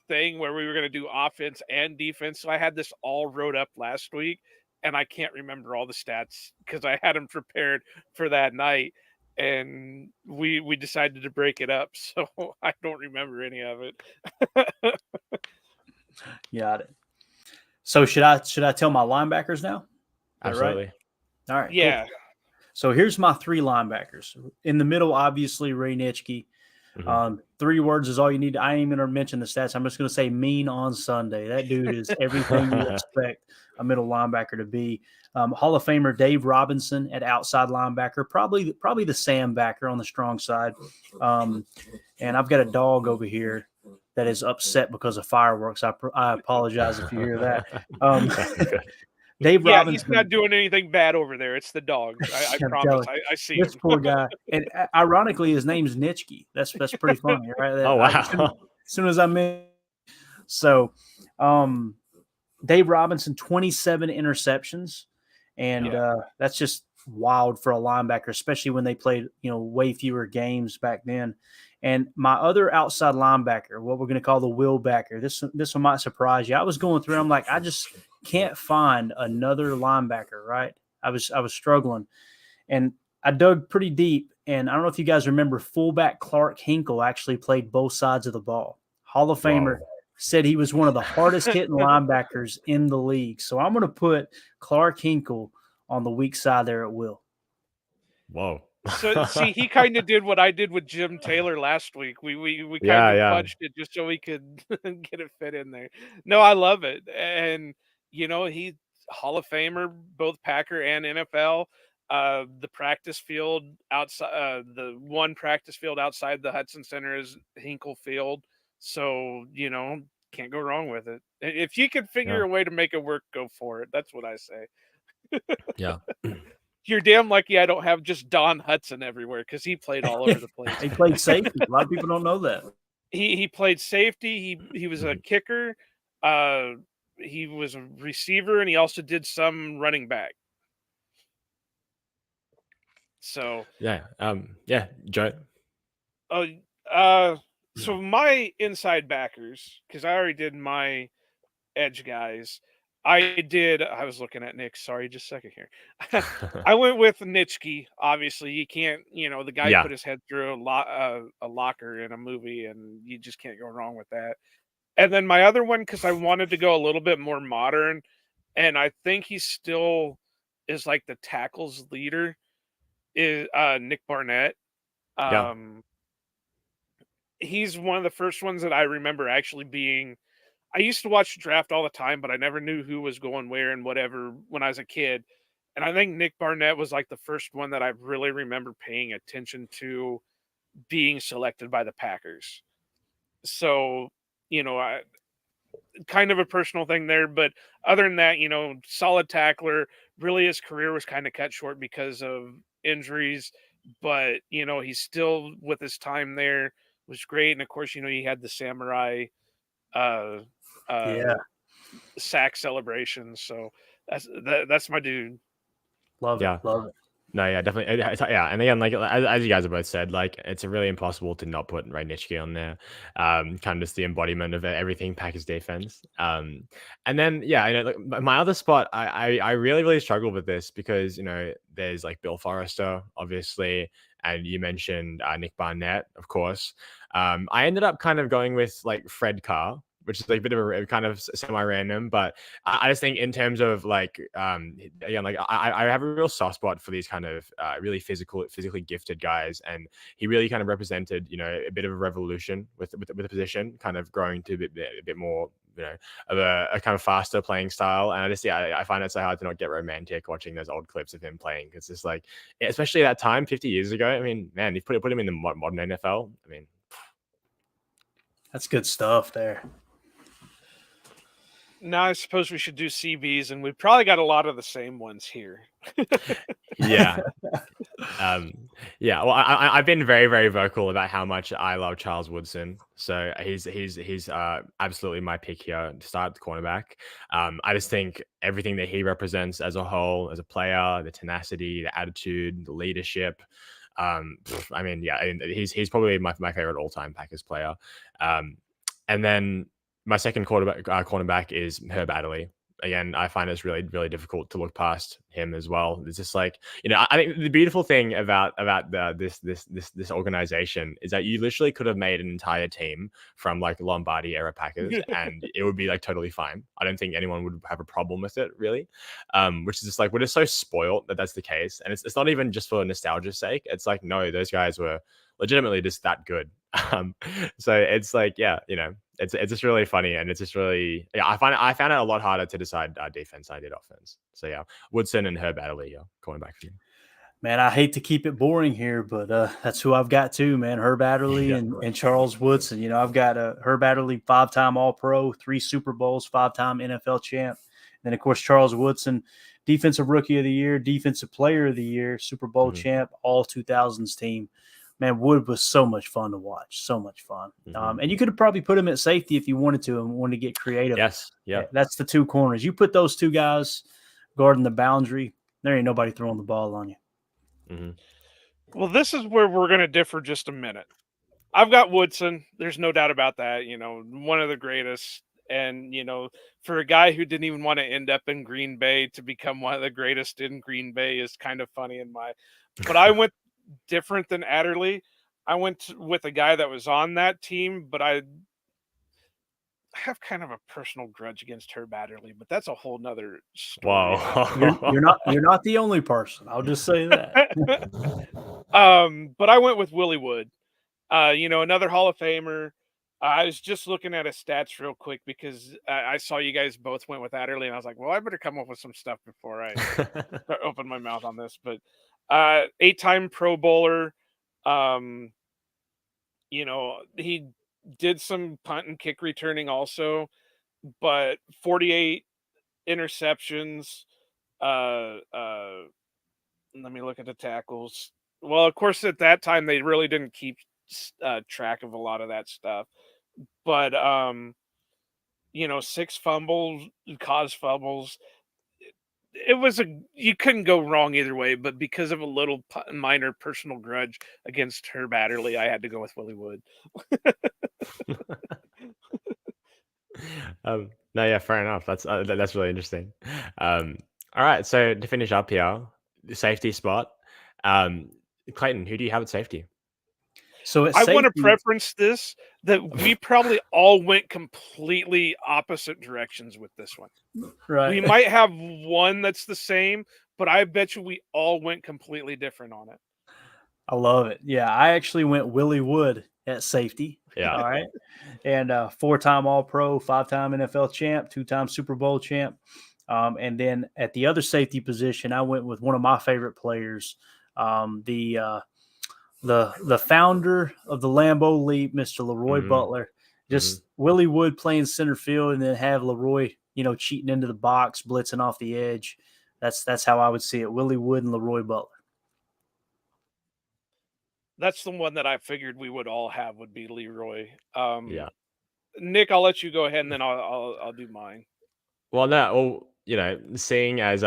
thing where we were going to do offense and defense. So I had this all wrote up last week, and I can't remember all the stats because I had them prepared for that night, and we decided to break it up. So I don't remember any of it. Got it. So should I tell my linebackers now? absolutely. Right? All right. Yeah. Cool. So here's my 3 linebackers. In the middle, obviously, Ray Nitschke. 3 words is all you need. I ain't even going to mention the stats. I'm just going to say mean on Sunday. That dude is everything you expect a middle linebacker to be. Hall of Famer Dave Robinson at outside linebacker, probably the Sam backer on the strong side. And I've got a dog over here that is upset because of fireworks. I apologize if you hear that. Dave Yeah, Robinson. he's not doing anything bad over there. It's the dog. I promise. I see this him. poor guy. And ironically, his name's Nitschke. That's pretty funny, right? Oh, wow. As soon as I met. So, Dave Robinson, 27 interceptions. And that's just wild for a linebacker, especially when they played, way fewer games back then. And my other outside linebacker, what we're going to call the will backer, this one might surprise you. I was going through, I'm like, I just can't find another linebacker, right? I was struggling, and I dug pretty deep. And I don't know if you guys remember, fullback Clark Hinkle actually played both sides of the ball. Hall of Famer. Said he was one of the hardest hitting linebackers in the league. So I'm going to put Clark Hinkle on the weak side there at will. Whoa. So see, he kind of did what I did with Jim Taylor last week. We kind of fudged it just so we could get it fit in there. No, I love it. And he's Hall of Famer, both Packer and NFL. The practice field outside, the one practice field outside the Hudson Center is Hinkle Field. So, can't go wrong with it. If you can figure a way to make it work, go for it. That's what I say. Yeah. You're damn lucky I don't have just Don Hudson everywhere, because he played all over the place. He played safety. A lot of people don't know that. He played safety. He was a kicker. He was a receiver, and he also did some running back. So yeah, Joe. So my inside backers, because I already did my edge guys. I was looking at Nick. Sorry, just a second here. I went with Nitschke. Obviously, you can't. The guy put his head through a locker in a movie, and you just can't go wrong with that. And then my other one, because I wanted to go a little bit more modern, and I think he still is like the tackles leader, is Nick Barnett. He's one of the first ones that I remember actually being. I used to watch the draft all the time, but I never knew who was going where and whatever when I was a kid. And I think Nick Barnett was like the first one that I really remember paying attention to being selected by the Packers. So, I kind of a personal thing there, but other than that, solid tackler. Really, his career was kind of cut short because of injuries, but he's still, with his time there, was great. And of course, he had the samurai sack celebrations. So that's my dude. Love it. No, yeah, definitely. Yeah, and again, like as you guys have both said, like it's really impossible to not put Ray Nitschke on there. Kind of just the embodiment of everything Packers defense. And then yeah, like, my other spot, I really really struggle with this because there's like Bill Forrester, obviously, and you mentioned Nick Barnett, of course. I ended up kind of going with like Fred Carr, which is like a bit of a kind of semi-random, but I just think in terms of like again, like I have a real soft spot for these kind of really physically gifted guys, and he really kind of represented a bit of a revolution with the position, kind of growing to a bit more of a kind of faster playing style. And I find it so hard to not get romantic watching those old clips of him playing, because it's like, especially that time 50 years ago. I mean, man, you put him in the modern NFL. I mean, That's good stuff there. Now I suppose we should do CBs, and we've probably got a lot of the same ones here. yeah. Yeah, well, I've been very, very vocal about how much I love Charles Woodson. So he's absolutely my pick here to start the cornerback. I just think everything that he represents as a whole, as a player, the tenacity, the attitude, the leadership. I mean, yeah, and he's probably my favorite all time Packers player. And then my second cornerback is Herb Adderley. Again, I find it's really, really difficult to look past him as well. It's just like, I think the beautiful thing about this organization is that you literally could have made an entire team from like Lombardi era Packers, and it would be like totally fine. I don't think anyone would have a problem with it, really. Which is just like, we're just so spoiled that that's the case, and it's not even just for nostalgia's sake. It's like, no, those guys were legitimately just that good. So it's like, yeah, it's just really funny, and it's just really, yeah, I found it a lot harder to decide defense than I did offense. So yeah, Woodson and Herb Adderley, yeah, going back for you. Man, I hate to keep it boring here, but that's who I've got too, man. Herb Adderley and Charles Woodson. I've got Herb Adderley, 5-time All-Pro, 3 Super Bowls, 5-time NFL champ. And then, of course, Charles Woodson, Defensive Rookie of the Year, Defensive Player of the Year, Super Bowl champ, all 2000s team. Man, Wood was so much fun to watch. So much fun. And you could have probably put him at safety if you wanted to and wanted to get creative. Yes. Yeah. That's the 2 corners. You put those 2 guys guarding the boundary, there ain't nobody throwing the ball on you. Well, this is where we're going to differ just a minute. I've got Woodson. There's no doubt about that. One of the greatest. And, for a guy who didn't even want to end up in Green Bay to become one of the greatest in Green Bay is kind of funny but I went different than Adderley. I went with a guy that was on that team, but I have kind of a personal grudge against Herb Adderley, but that's a whole nother story. Wow. You're not the only person. I'll just say that. But I went with Willie Wood. Another Hall of Famer. I was just looking at his stats real quick because I saw you guys both went with Adderley, and I was like, well, I better come up with some stuff before I open my mouth on this. But 8-time Pro Bowler. He did some punt and kick returning also, but 48 interceptions. Let me look at the tackles. Well, of course, at that time they really didn't keep track of a lot of that stuff, but 6 fumbles, caused fumbles. You couldn't go wrong either way, but because of a little minor personal grudge against Herb Adderley, I had to go with Willie Wood. No, yeah, fair enough. That's really interesting. All right, so to finish up here, the safety spot. Clayton, who do you have at safety? So I want to preference this that we probably all went completely opposite directions with this one. Right. We might have one that's the same, but I bet you we all went completely different on it. I love it. Yeah, I actually went Willie Wood at safety. Yeah. All right. And 4-time All-Pro, 5-time NFL champ, 2-time Super Bowl champ. And then at the other safety position, I went with one of my favorite players, the founder of the Lambeau Leap, Mr. Leroy Butler. Just Willie Wood playing center field, and then have Leroy, cheating into the box, blitzing off the edge. That's how I would see it. Willie Wood and Leroy Butler. That's the one that I figured we would all have would be Leroy. Yeah. Nick, I'll let you go ahead, and then I'll do mine. Well, no, seeing as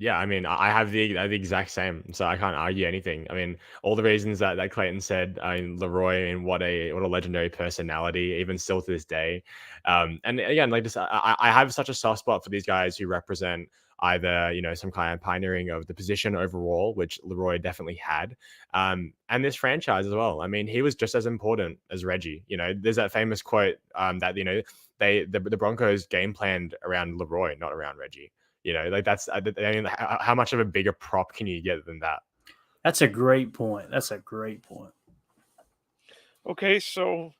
Yeah, I mean, I have the exact same, so I can't argue anything. I mean, all the reasons that Clayton said. I mean, Leroy, and what a legendary personality, even still to this day. And again, like this, I have such a soft spot for these guys who represent either some kind of pioneering of the position overall, which Leroy definitely had, and this franchise as well. I mean, he was just as important as Reggie. There's that famous quote that the Broncos game planned around Leroy, not around Reggie. Like that's, I mean, how much of a bigger prop can you get than that? That's a great point. That's a great point. Okay, so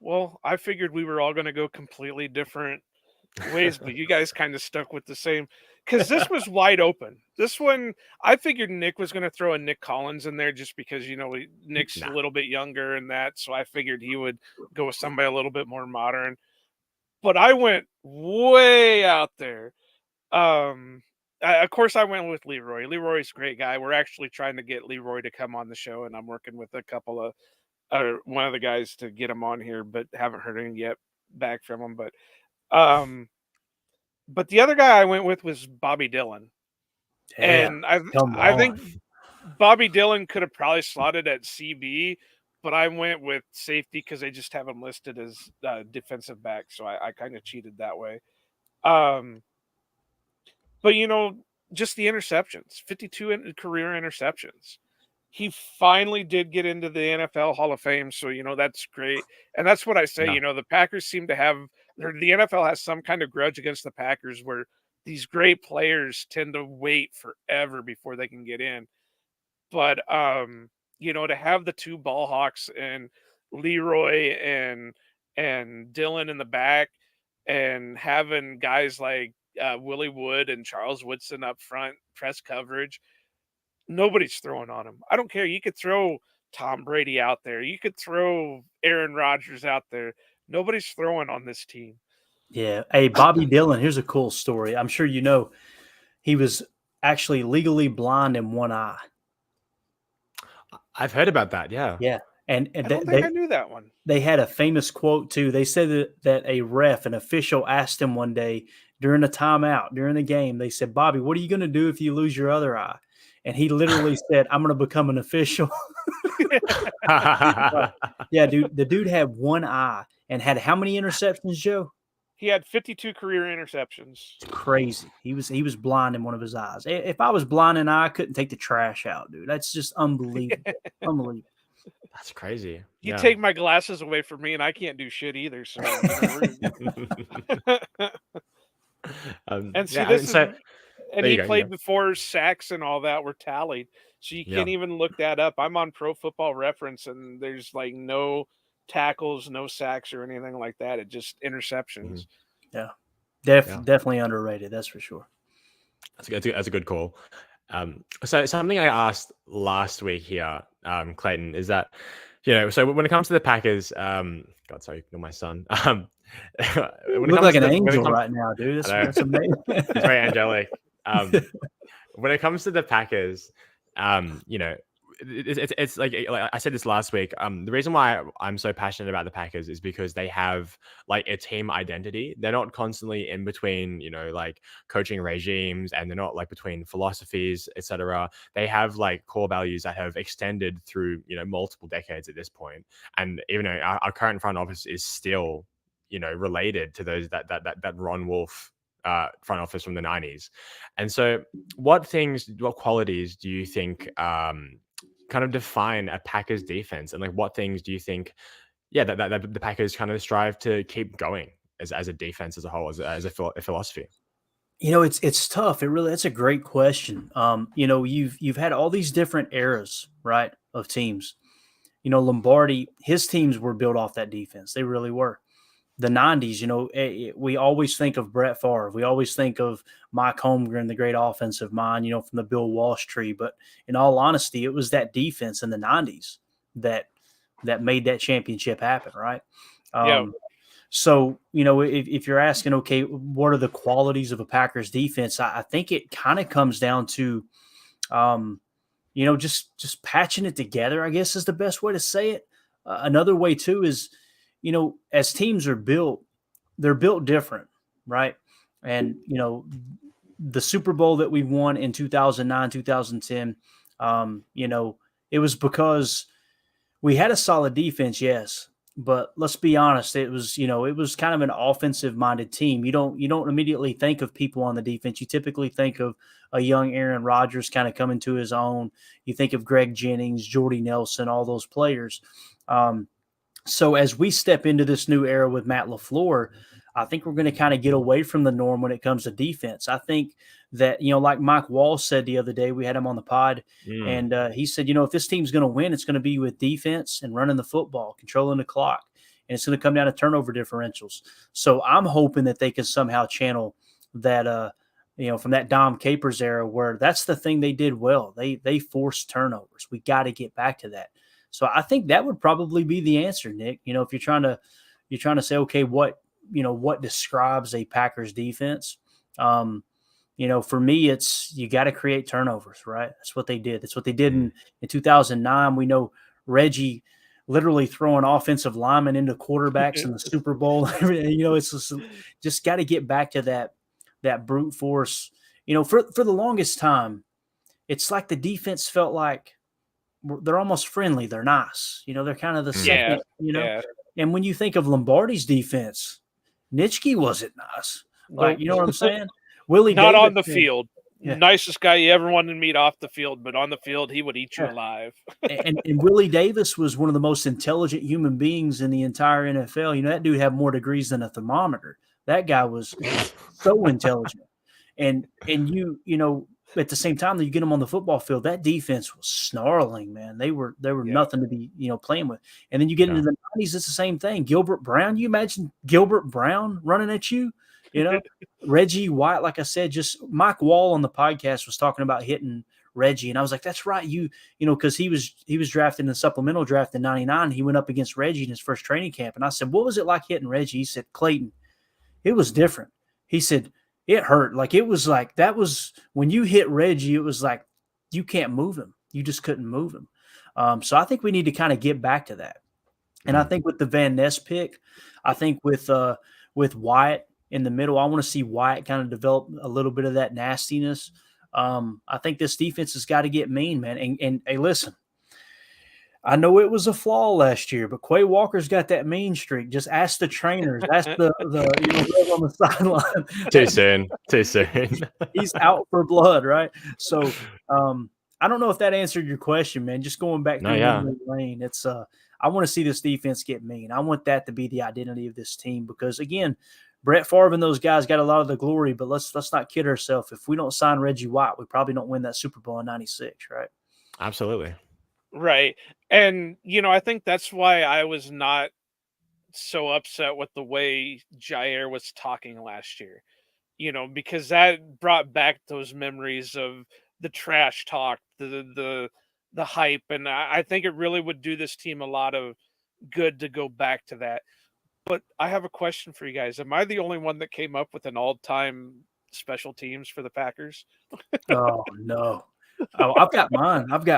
I figured we were all going to go completely different ways, but you guys kind of stuck with the same because this was wide open. This one, I figured Nick was going to throw a Nick Collins in there just because Nick's a little bit younger and that, so I figured he would go with somebody a little bit more modern. But I went way out there. Of course, I went with Leroy. Leroy's a great guy. We're actually trying to get Leroy to come on the show, and I'm working with a couple of one of the guys to get him on here, but haven't heard anything yet back from him. Um, but the other guy I went with was Bobby Dillon, and I think Bobby Dillon could have probably slotted at CB, but I went with safety because they just have him listed as defensive back, so I kind of cheated that way. But just the interceptions, 52 career interceptions. He finally did get into the NFL Hall of Fame, so that's great. And that's what I say. Yeah. The Packers seem to have, or the NFL has some kind of grudge against the Packers, where these great players tend to wait forever before they can get in. But to have the two ball hawks and Leroy and Dylan in the back, and having guys like Willie Wood and Charles Woodson up front, press coverage. Nobody's throwing on him. I don't care. You could throw Tom Brady out there. You could throw Aaron Rodgers out there. Nobody's throwing on this team. Yeah. Hey, Bobby Dillon, here's a cool story. I'm sure he was actually legally blind in one eye. I've heard about that. Yeah. Yeah. And I don't think I knew that one. They had a famous quote too. They said that an official asked him one day during a timeout, during the game, they said, "Bobby, what are you going to do if you lose your other eye?" And he literally said, "I'm going to become an official." Yeah, dude. The dude had one eye and had how many interceptions, Joe? He had 52 career interceptions. It's crazy. He was blind in one of his eyes. If I was blind in an eye, I couldn't take the trash out, dude. That's just unbelievable. Unbelievable. That's crazy. You take my glasses away from me, and I can't do shit either. So, and see, and he played before sacks and all that were tallied, so you can't even look that up. I'm on Pro Football Reference, and there's like no tackles, no sacks, or anything like that. It just interceptions. Yeah, definitely underrated. That's for sure. That's a good call. So something I asked last week here, Clayton, is that so when it comes to the Packers, God, sorry, you're my son. You look like an angel right now, dude. That's amazing. It's very angelic. When it comes to the Packers, it's like I said this last week. The reason why I'm so passionate about the Packers is because they have like a team identity. They're not constantly in between, like coaching regimes, and they're not like between philosophies, etc. They have like core values that have extended through, multiple decades at this point. And even though our current front office is still, related to those that Ron Wolf front office from the 90s. And so what qualities do you think kind of define a Packers defense, and like what things do you think that the Packers kind of strive to keep going as a defense as a whole, as a philosophy? It's tough. That's a great question. You've had all these different eras, right, of teams. Lombardi, his teams were built off that defense. They really were. The 90s, we always think of Brett Favre. We always think of Mike Holmgren, the great offensive mind, from the Bill Walsh tree. But in all honesty, it was that defense in the 90s that made that championship happen, right? So, if you're asking, okay, what are the qualities of a Packers defense? I think it kind of comes down to, just patching it together, I guess is the best way to say it. Another way, too, is, as teams are built, they're built different, right? And, the Super Bowl that we won in 2009, 2010, it was because we had a solid defense, yes. But let's be honest, it was kind of an offensive minded team. You don't immediately think of people on the defense. You typically think of a young Aaron Rodgers kind of coming to his own. You think of Greg Jennings, Jordy Nelson, all those players. So as we step into this new era with Matt LaFleur, I think we're going to kind of get away from the norm when it comes to defense. I think that, like Mike Wall said the other day, we had him on the pod, and he said, if this team's going to win, it's going to be with defense and running the football, controlling the clock, and it's going to come down to turnover differentials. So I'm hoping that they can somehow channel that, from that Dom Capers era, where that's the thing they did well. They forced turnovers. We got to get back to that. So I think that would probably be the answer, Nick. If you're trying to say, okay, what describes a Packers defense? For me, it's you got to create turnovers, right? That's what they did. That's what they did in 2009. We know Reggie literally throwing offensive linemen into quarterbacks in the Super Bowl. It's just got to get back to that brute force. For the longest time, it's like the defense felt like they're almost friendly. They're nice. They're kind of the second, And when you think of Lombardi's defense, Nitschke wasn't nice. Like, you know what I'm saying? Willie Not Davis, on the field. Yeah. Nicest guy you ever wanted to meet off the field, but on the field, he would eat you alive. and Willie Davis was one of the most intelligent human beings in the entire NFL. That dude had more degrees than a thermometer. That guy was so intelligent. And at the same time that you get them on the football field, that defense was snarling, man. They were nothing to be, playing with. And then you get into the 90s, it's the same thing. Gilbert Brown, you imagine Gilbert Brown running at you, Reggie White, like I said, just Mike Wall on the podcast was talking about hitting Reggie. And I was like, that's right. Because he was drafted in the supplemental draft in 99. He went up against Reggie in his first training camp. And I said, what was it like hitting Reggie? He said, Clayton, it was different. He said, it hurt. Like, it was like, that was when you hit Reggie, it was like, you can't move him. You just couldn't move him. So I think we need to kind of get back to that. And I think with the Van Ness pick, I think with Wyatt in the middle, I want to see Wyatt kind of develop a little bit of that nastiness. I think this defense has got to get mean, man. And hey, listen, I know it was a flaw last year, but Quay Walker's got that mean streak. Just ask the trainers, ask the on the sideline. Too soon. He's out for blood, right? So I don't know if that answered your question, man. Just going back through memory lane, it's I want to see this defense get mean. I want that to be the identity of this team because again, Brett Favre and those guys got a lot of the glory, but let's not kid ourselves. If we don't sign Reggie White, we probably don't win that Super Bowl in '96, right? Absolutely. Right. And, I think that's why I was not so upset with the way Jair was talking last year, because that brought back those memories of the trash talk, the hype. And I think it really would do this team a lot of good to go back to that. But I have a question for you guys. Am I the only one that came up with an all-time special teams for the Packers? Oh, no. Oh, I've got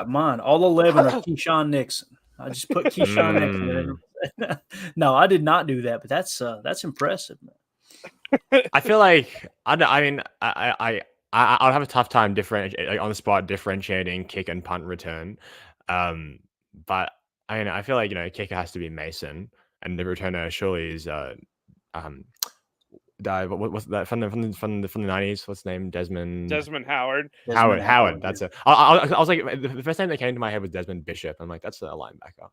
mine. All 11 are Keyshawn Nixon. I just put Keyshawn Nixon in. No, I did not do that, but that's impressive, man. I feel like I would have a tough time on the spot differentiating kick and punt return. But I feel like kicker has to be Mason, and the returner surely is what's that from the 90s? What's his name? Desmond Howard. Howard. That's it. I was like, the first name that came to my head was Desmond Bishop. I'm like, that's a linebacker.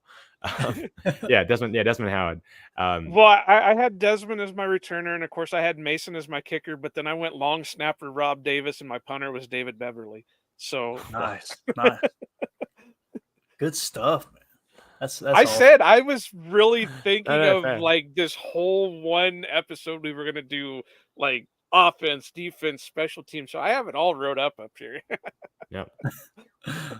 Desmond Howard. Well, I had Desmond as my returner, and of course I had Mason as my kicker. But then I went long snapper Rob Davis, and my punter was David Beverly. So nice. Good stuff, man. That's I awesome. Said I was really thinking of like this whole one episode we were gonna do like offense, defense, special teams. So I have it all wrote up here. Yep.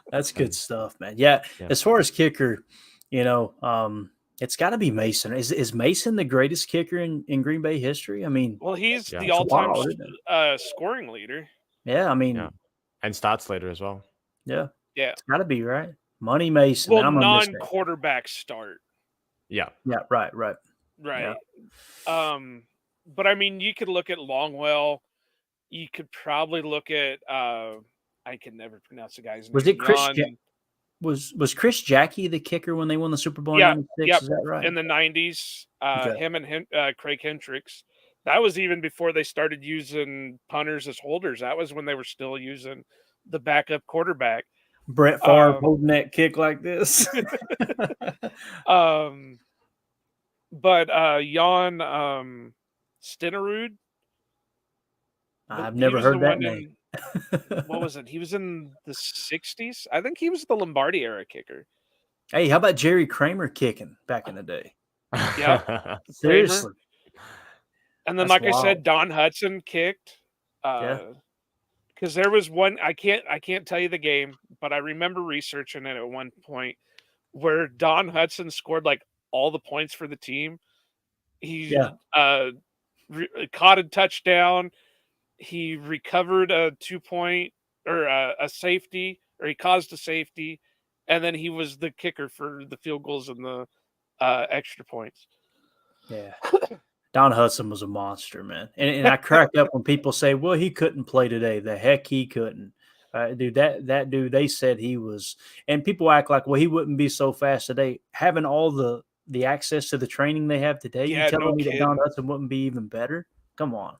That's good stuff, man. Yeah. As far as kicker, it's got to be Mason. Is Mason the greatest kicker in Green Bay history? I mean, well, he's the all-time scoring leader. Yeah, I mean, and stats leader as well. Yeah. It's got to be right. Money Mason. Well, non-quarterback start. Yeah. Yeah. Right. Yeah. But I mean, you could look at Longwell. you could probably look at I can never pronounce the guy's Was name. it Chris? Jan. Was Chris Jackie the kicker when they won the Super Bowl in Yeah, '96? yep. Is that right? In the '90s, Okay. him and Craig Hendricks. That was even before they started using punters as holders. That was when they were still using the backup quarterback. Brett Favre holding that kick like this. But Jan Stenerud. I've never heard that name. What was it? He was in the '60s. I think he was the Lombardi era kicker. Hey, how about Jerry Kramer kicking back in the day? Yeah, seriously. And then, That's like wild. I said, Don Hudson kicked. Because there was one, I can't tell you the game, but I remember researching it at one point where Don Hudson scored like all the points for the team. He caught a touchdown. He recovered a 2-point or a safety, or he caused a safety, and then he was the kicker for the field goals and the extra points. Yeah. Don Hudson was a monster, man. And I crack up when people say, well, he couldn't play today. The heck he couldn't. Dude, that dude, they said he was. And people act like, well, he wouldn't be so fast today. Having all the access to the training they have today, you telling me that Don Hudson wouldn't be even better? Come on.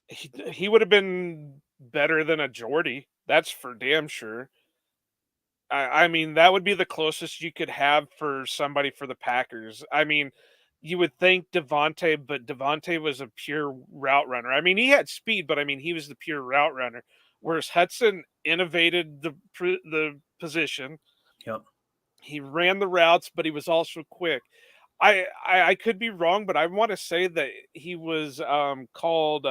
He would have been better than a Jordy. That's for damn sure. I mean, that would be the closest you could have for somebody for the Packers. I mean, you would think Devontae, but Devontae was a pure route runner. I mean, he had speed, but I mean, he was the pure route runner. Whereas Hudson innovated the position. Yep. He ran the routes, but he was also quick. I could be wrong, but I want to say that he was called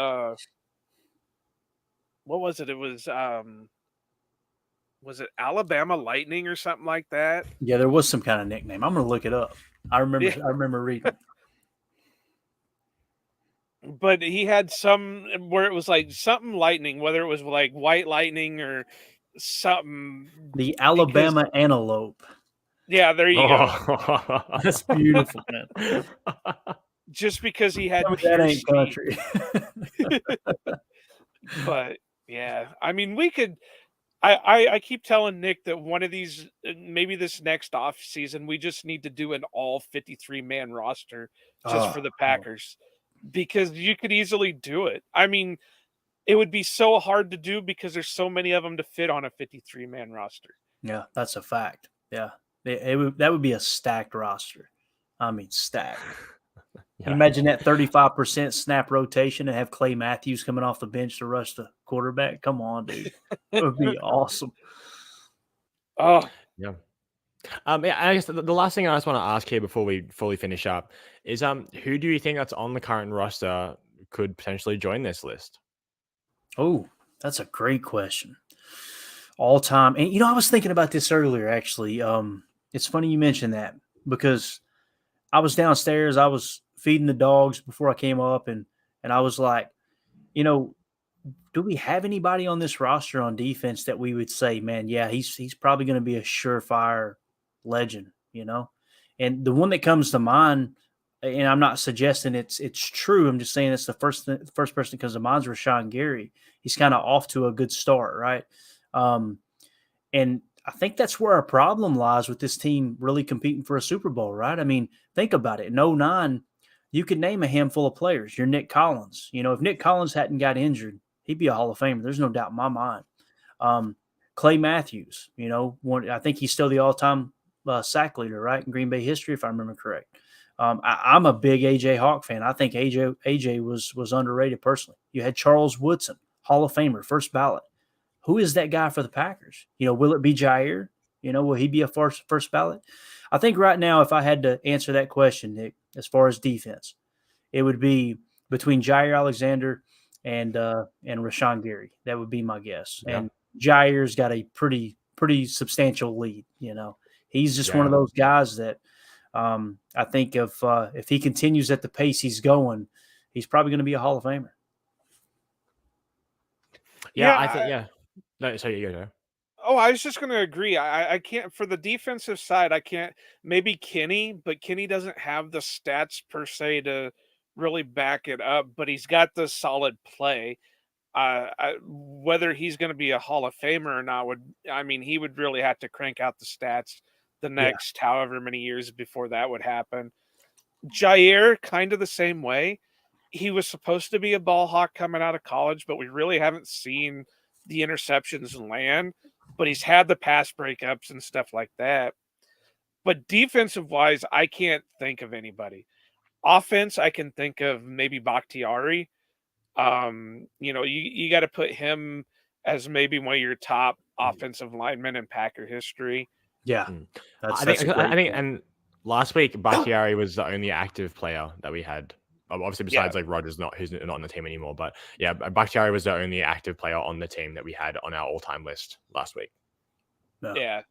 what was it? It was it Alabama Lightning or something like that? Yeah, there was some kind of nickname. I'm gonna look it up. I remember reading. But he had some where it was like something lightning, whether it was like white lightning or something. The Alabama antelope. Yeah, there you go. That's beautiful, man. Just because he had that ain't country. But yeah, I mean, we could. I keep telling Nick that one of these, maybe this next off season, we just need to do an all 53-man roster just for the Packers, because you could easily do it. I mean, it would be so hard to do because there's so many of them to fit on a 53-man roster. Yeah, that's a fact. Yeah, that would be a stacked roster. I mean, stacked. Yeah. Imagine that 35% snap rotation and have Clay Matthews coming off the bench to rush the quarterback. Come on, dude. It would be awesome. Oh, yeah. I guess the last thing I just want to ask here before we fully finish up is who do you think that's on the current roster could potentially join this list? Oh, that's a great question. All time. And I was thinking about this earlier, actually. It's funny you mentioned that, because I was downstairs, I was feeding the dogs before I came up, and I was like, do we have anybody on this roster on defense that we would say, man, yeah, he's probably going to be a surefire legend, And the one that comes to mind, and I'm not suggesting it's true, I'm just saying it's the first person that comes to mind is Rashawn Gary. He's kind of off to a good start, right? And I think that's where our problem lies with this team really competing for a Super Bowl, right? I mean, think about it. In 2009, you could name a handful of players. You're Nick Collins. If Nick Collins hadn't got injured, he'd be a Hall of Famer. There's no doubt in my mind. Clay Matthews, I think he's still the all-time sack leader, right, in Green Bay history, if I remember correct. I'm a big A.J. Hawk fan. I think A.J. was underrated personally. You had Charles Woodson, Hall of Famer, first ballot. Who is that guy for the Packers? Will it be Jair? Will he be a first ballot? I think right now, if I had to answer that question, Nick, as far as defense, it would be between Jair Alexander and Rashawn Gary. That would be my guess. Yeah. And Jair's got a pretty substantial lead. He's just one of those guys that I think if he continues at the pace he's going, he's probably going to be a Hall of Famer. Yeah, I think. No, sorry, you go. Oh, I was just going to agree. I can't, for the defensive side, I can't, maybe Kenny, but Kenny doesn't have the stats per se to really back it up, but he's got the solid play. whether he's going to be a Hall of Famer or not he would really have to crank out the stats the next however many years before that would happen. Jair, kind of the same way. He was supposed to be a ball hawk coming out of college, but we really haven't seen the interceptions land. But he's had the pass breakups and stuff like that. But defensive wise, I can't think of anybody. Offense, I can think of maybe Bakhtiari. You got to put him as maybe one of your top offensive linemen in Packer history. Yeah, I think, and last week Bakhtiari was the only active player that we had. Obviously, besides like Rodgers, who's not on the team anymore. But yeah, Bakhtiari was the only active player on the team that we had on our all-time list last week. Yeah.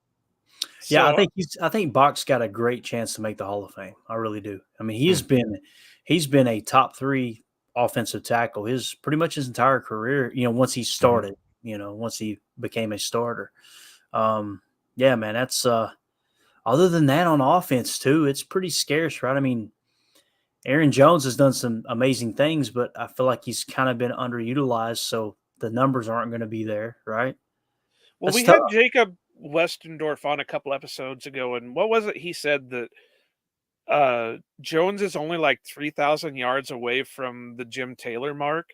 Yeah, I think Bach's got a great chance to make the Hall of Fame. I really do. I mean, he's been a top 3 offensive tackle pretty much his entire career, once he started, once he became a starter. Yeah, man, that's other than that on offense too, it's pretty scarce, right? I mean, Aaron Jones has done some amazing things, but I feel like he's kind of been underutilized, so the numbers aren't going to be there, right? Well, we had Jacob Westendorf on a couple episodes ago, and what was it he said that Jones is only like 3,000 yards away from the Jim Taylor mark.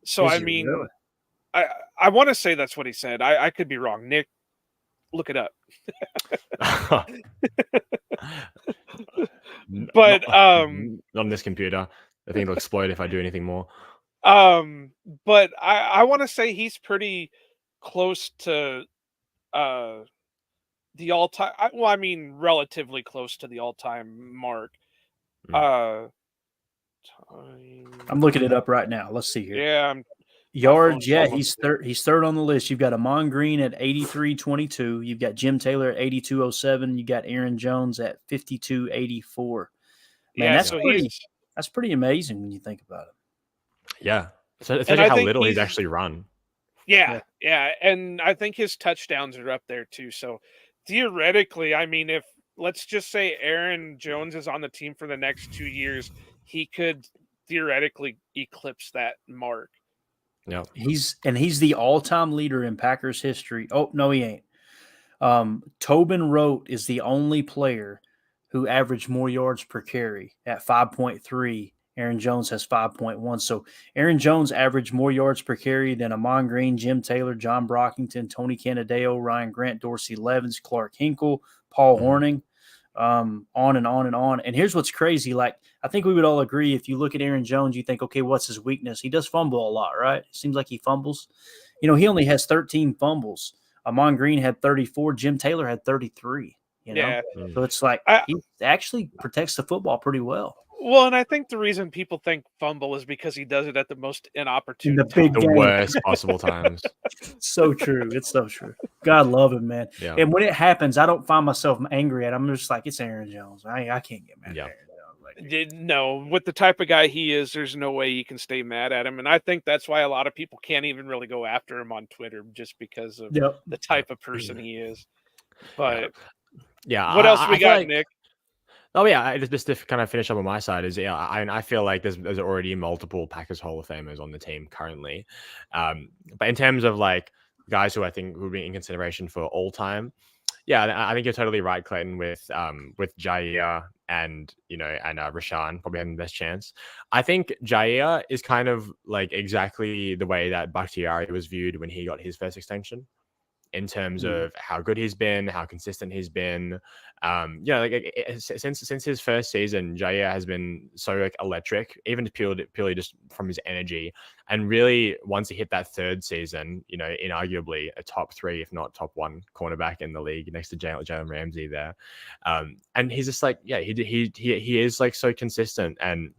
So really? I want to say that's what he said. I could be wrong. Nick, look it up. But on this computer, I think it'll explode if I do anything more. But I want to say he's pretty close to the all-time. Relatively close to the all-time mark. I'm looking it up right now. Let's see here. Yeah. Yards, he's third on the list. You've got Amon Green at 83.22. You've got Jim Taylor at 82.07. You got Aaron Jones at 52.84. Man, that's pretty amazing when you think about it. Yeah, so especially how little he's actually run. Yeah, and I think his touchdowns are up there too. So theoretically, if let's just say Aaron Jones is on the team for the next 2 years, he could theoretically eclipse that mark. Yeah, he's the all-time leader in Packers history. Oh no, he ain't. Tobin Rote is the only player who averaged more yards per carry at 5.3. Aaron Jones has 5.1. So Aaron Jones averaged more yards per carry than Amon Green, Jim Taylor, John Brockington, Tony Canadeo, Ryan Grant, Dorsey Levens, Clark Hinkle, Paul Horning, on and on and on. And here's what's crazy. Like, I think we would all agree, if you look at Aaron Jones, you think, okay, what's his weakness? He does fumble a lot, right? It seems like he fumbles. He only has 13 fumbles. Amon Green had 34. Jim Taylor had 33. So it's like he actually protects the football pretty well. Well, and I think the reason people think fumble is because he does it at the most inopportune time. The worst possible times. So true. It's so true. God love him, man. Yeah. And when it happens, I don't find myself angry at him. I'm just like, it's Aaron Jones. I can't get mad at Aaron Jones. No, with the type of guy he is, there's no way you can stay mad at him. And I think that's why a lot of people can't even really go after him on Twitter, just because of the type of person he is. But what else we got, Nick? Oh yeah, just to kind of finish up on my side is I feel like there's already multiple Packers Hall of Famers on the team currently, but in terms of like guys who I think would be in consideration for all time, yeah, I think you're totally right, Clayton, with Jair and Rashaan probably having the best chance. I think Jair is kind of like exactly the way that Bakhtiari was viewed when he got his first extension, in terms of how good he's been, how consistent he's been. Since his first season, Jair has been so electric, even purely just from his energy. And really, once he hit that third season, inarguably a top 3, if not top 1 cornerback in the league, next to Jalen Ramsey there. And he's just like, he is like so consistent. And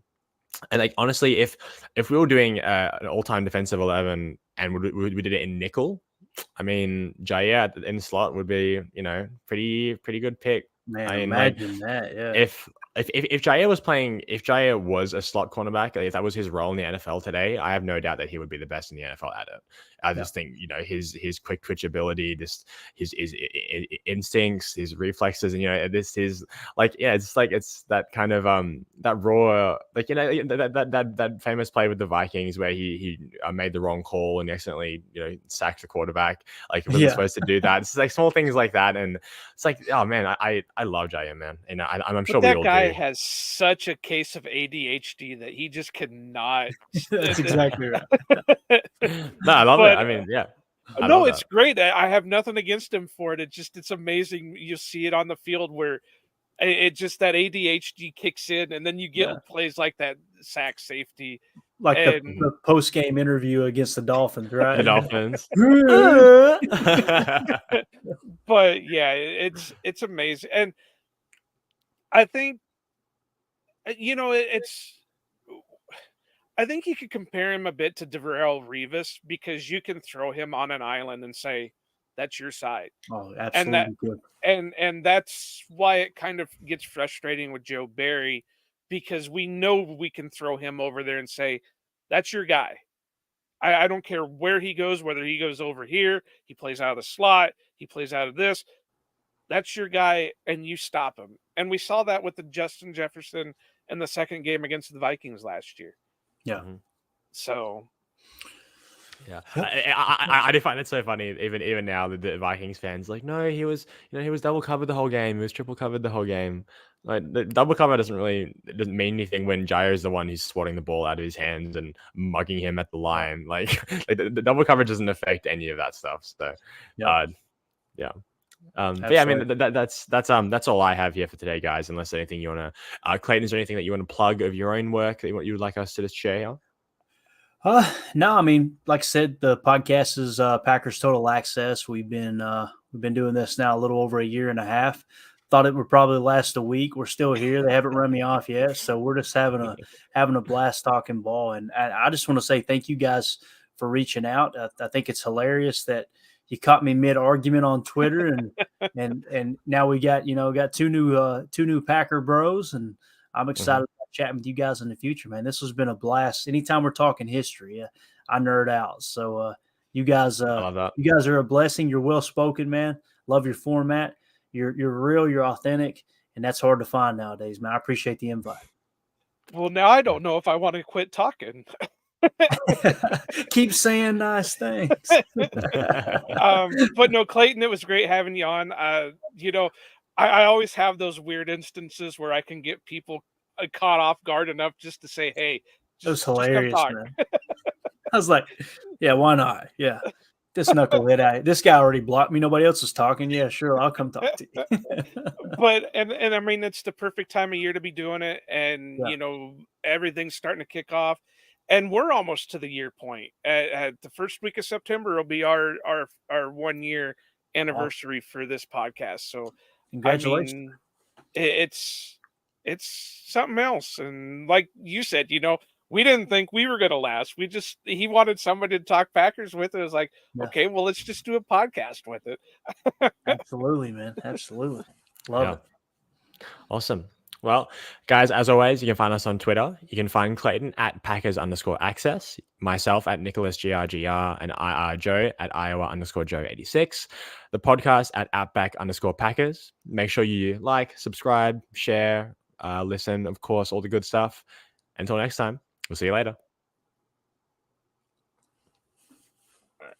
like, honestly, if we were doing an all-time defensive 11 and we did it in nickel, I mean, Jair in the slot would be, pretty good pick. Man, imagine that. Yeah. If if Jair was a slot cornerback, if that was his role in the NFL today, I have no doubt that he would be the best in the NFL at it. I just think his quick twitch ability, just his instincts, his reflexes, and this is it's that kind of that raw, that famous play with the Vikings where he made the wrong call and accidentally sacked the quarterback. Like, he wasn't supposed to do that. It's like small things like that, and it's like, oh man, I love Jair, man, and I'm sure we all guy do. has such a case of ADHD that he just cannot. That's exactly right. No, I love it. I mean, yeah. No, it's great. I have nothing against him for it. It's amazing. You see it on the field where it just that ADHD kicks in, and then you get plays like that sack safety. Like the post-game interview against the Dolphins, right? The Dolphins. But yeah, it's amazing. And I think, I think you could compare him a bit to Darrelle Revis, because you can throw him on an island and say, that's your side. Oh, absolutely. And that's why it kind of gets frustrating with Joe Barry, because we know we can throw him over there and say, that's your guy. I don't care where he goes, whether he goes over here, he plays out of the slot, he plays out of this. That's your guy, and you stop him. And we saw that with the Justin Jefferson in the second game against the Vikings last year. Yeah. So, yeah, I do find it so funny. Even now, the Vikings fans like, no, he was double covered the whole game. He was triple covered the whole game. Like, the double cover doesn't mean anything when Jair is the one who's swatting the ball out of his hands and mugging him at the line. Like the double coverage doesn't affect any of that stuff. So, yeah. But yeah, I mean that's all I have here for today, guys. Unless there's anything you want to, Clayton, is there anything that you want to plug of your own work that you would like us to just share here? No, I mean, like I said, the podcast is Packers Total Access. We've been doing this now a little over a year and a half. Thought it would probably last a week. We're still here. They haven't run me off yet, so we're just having a blast talking ball. And I just want to say thank you guys for reaching out. I think it's hilarious that you caught me mid argument on Twitter, and now we got two new Packer bros, and I'm excited about chatting with you guys in the future, man. This has been a blast. Anytime we're talking history, I nerd out. So you guys are a blessing. You're well spoken, man. Love your format. You're real. You're authentic, and that's hard to find nowadays, man. I appreciate the invite. Well, now I don't know if I want to quit talking. Keep saying nice things. But no, Clayton, it was great having you on. I always have those weird instances where I can get people caught off guard enough just to say, hey, it was hilarious, man. I was like, yeah, why not? Yeah. This knucklehead, this guy already blocked me. Nobody else is talking. Yeah, sure. I'll come talk to you. But I mean, it's the perfect time of year to be doing it. And, everything's starting to kick off. And we're almost to the year point. At the first week of September will be our 1 year anniversary for this podcast. So congratulations. I mean, it's something else. And like you said, we didn't think we were going to last. He wanted somebody to talk Packers with. It was like, okay, well, let's just do a podcast with it. Absolutely, man. Absolutely. Love it. Awesome. Well, guys, as always, you can find us on Twitter. You can find Clayton at Packers_access, myself at Nicholas GRGR, and Joe at Iowa_Joe86. The podcast at Outback_Packers. Make sure you like, subscribe, share, listen, of course, all the good stuff. Until next time, we'll see you later. All right.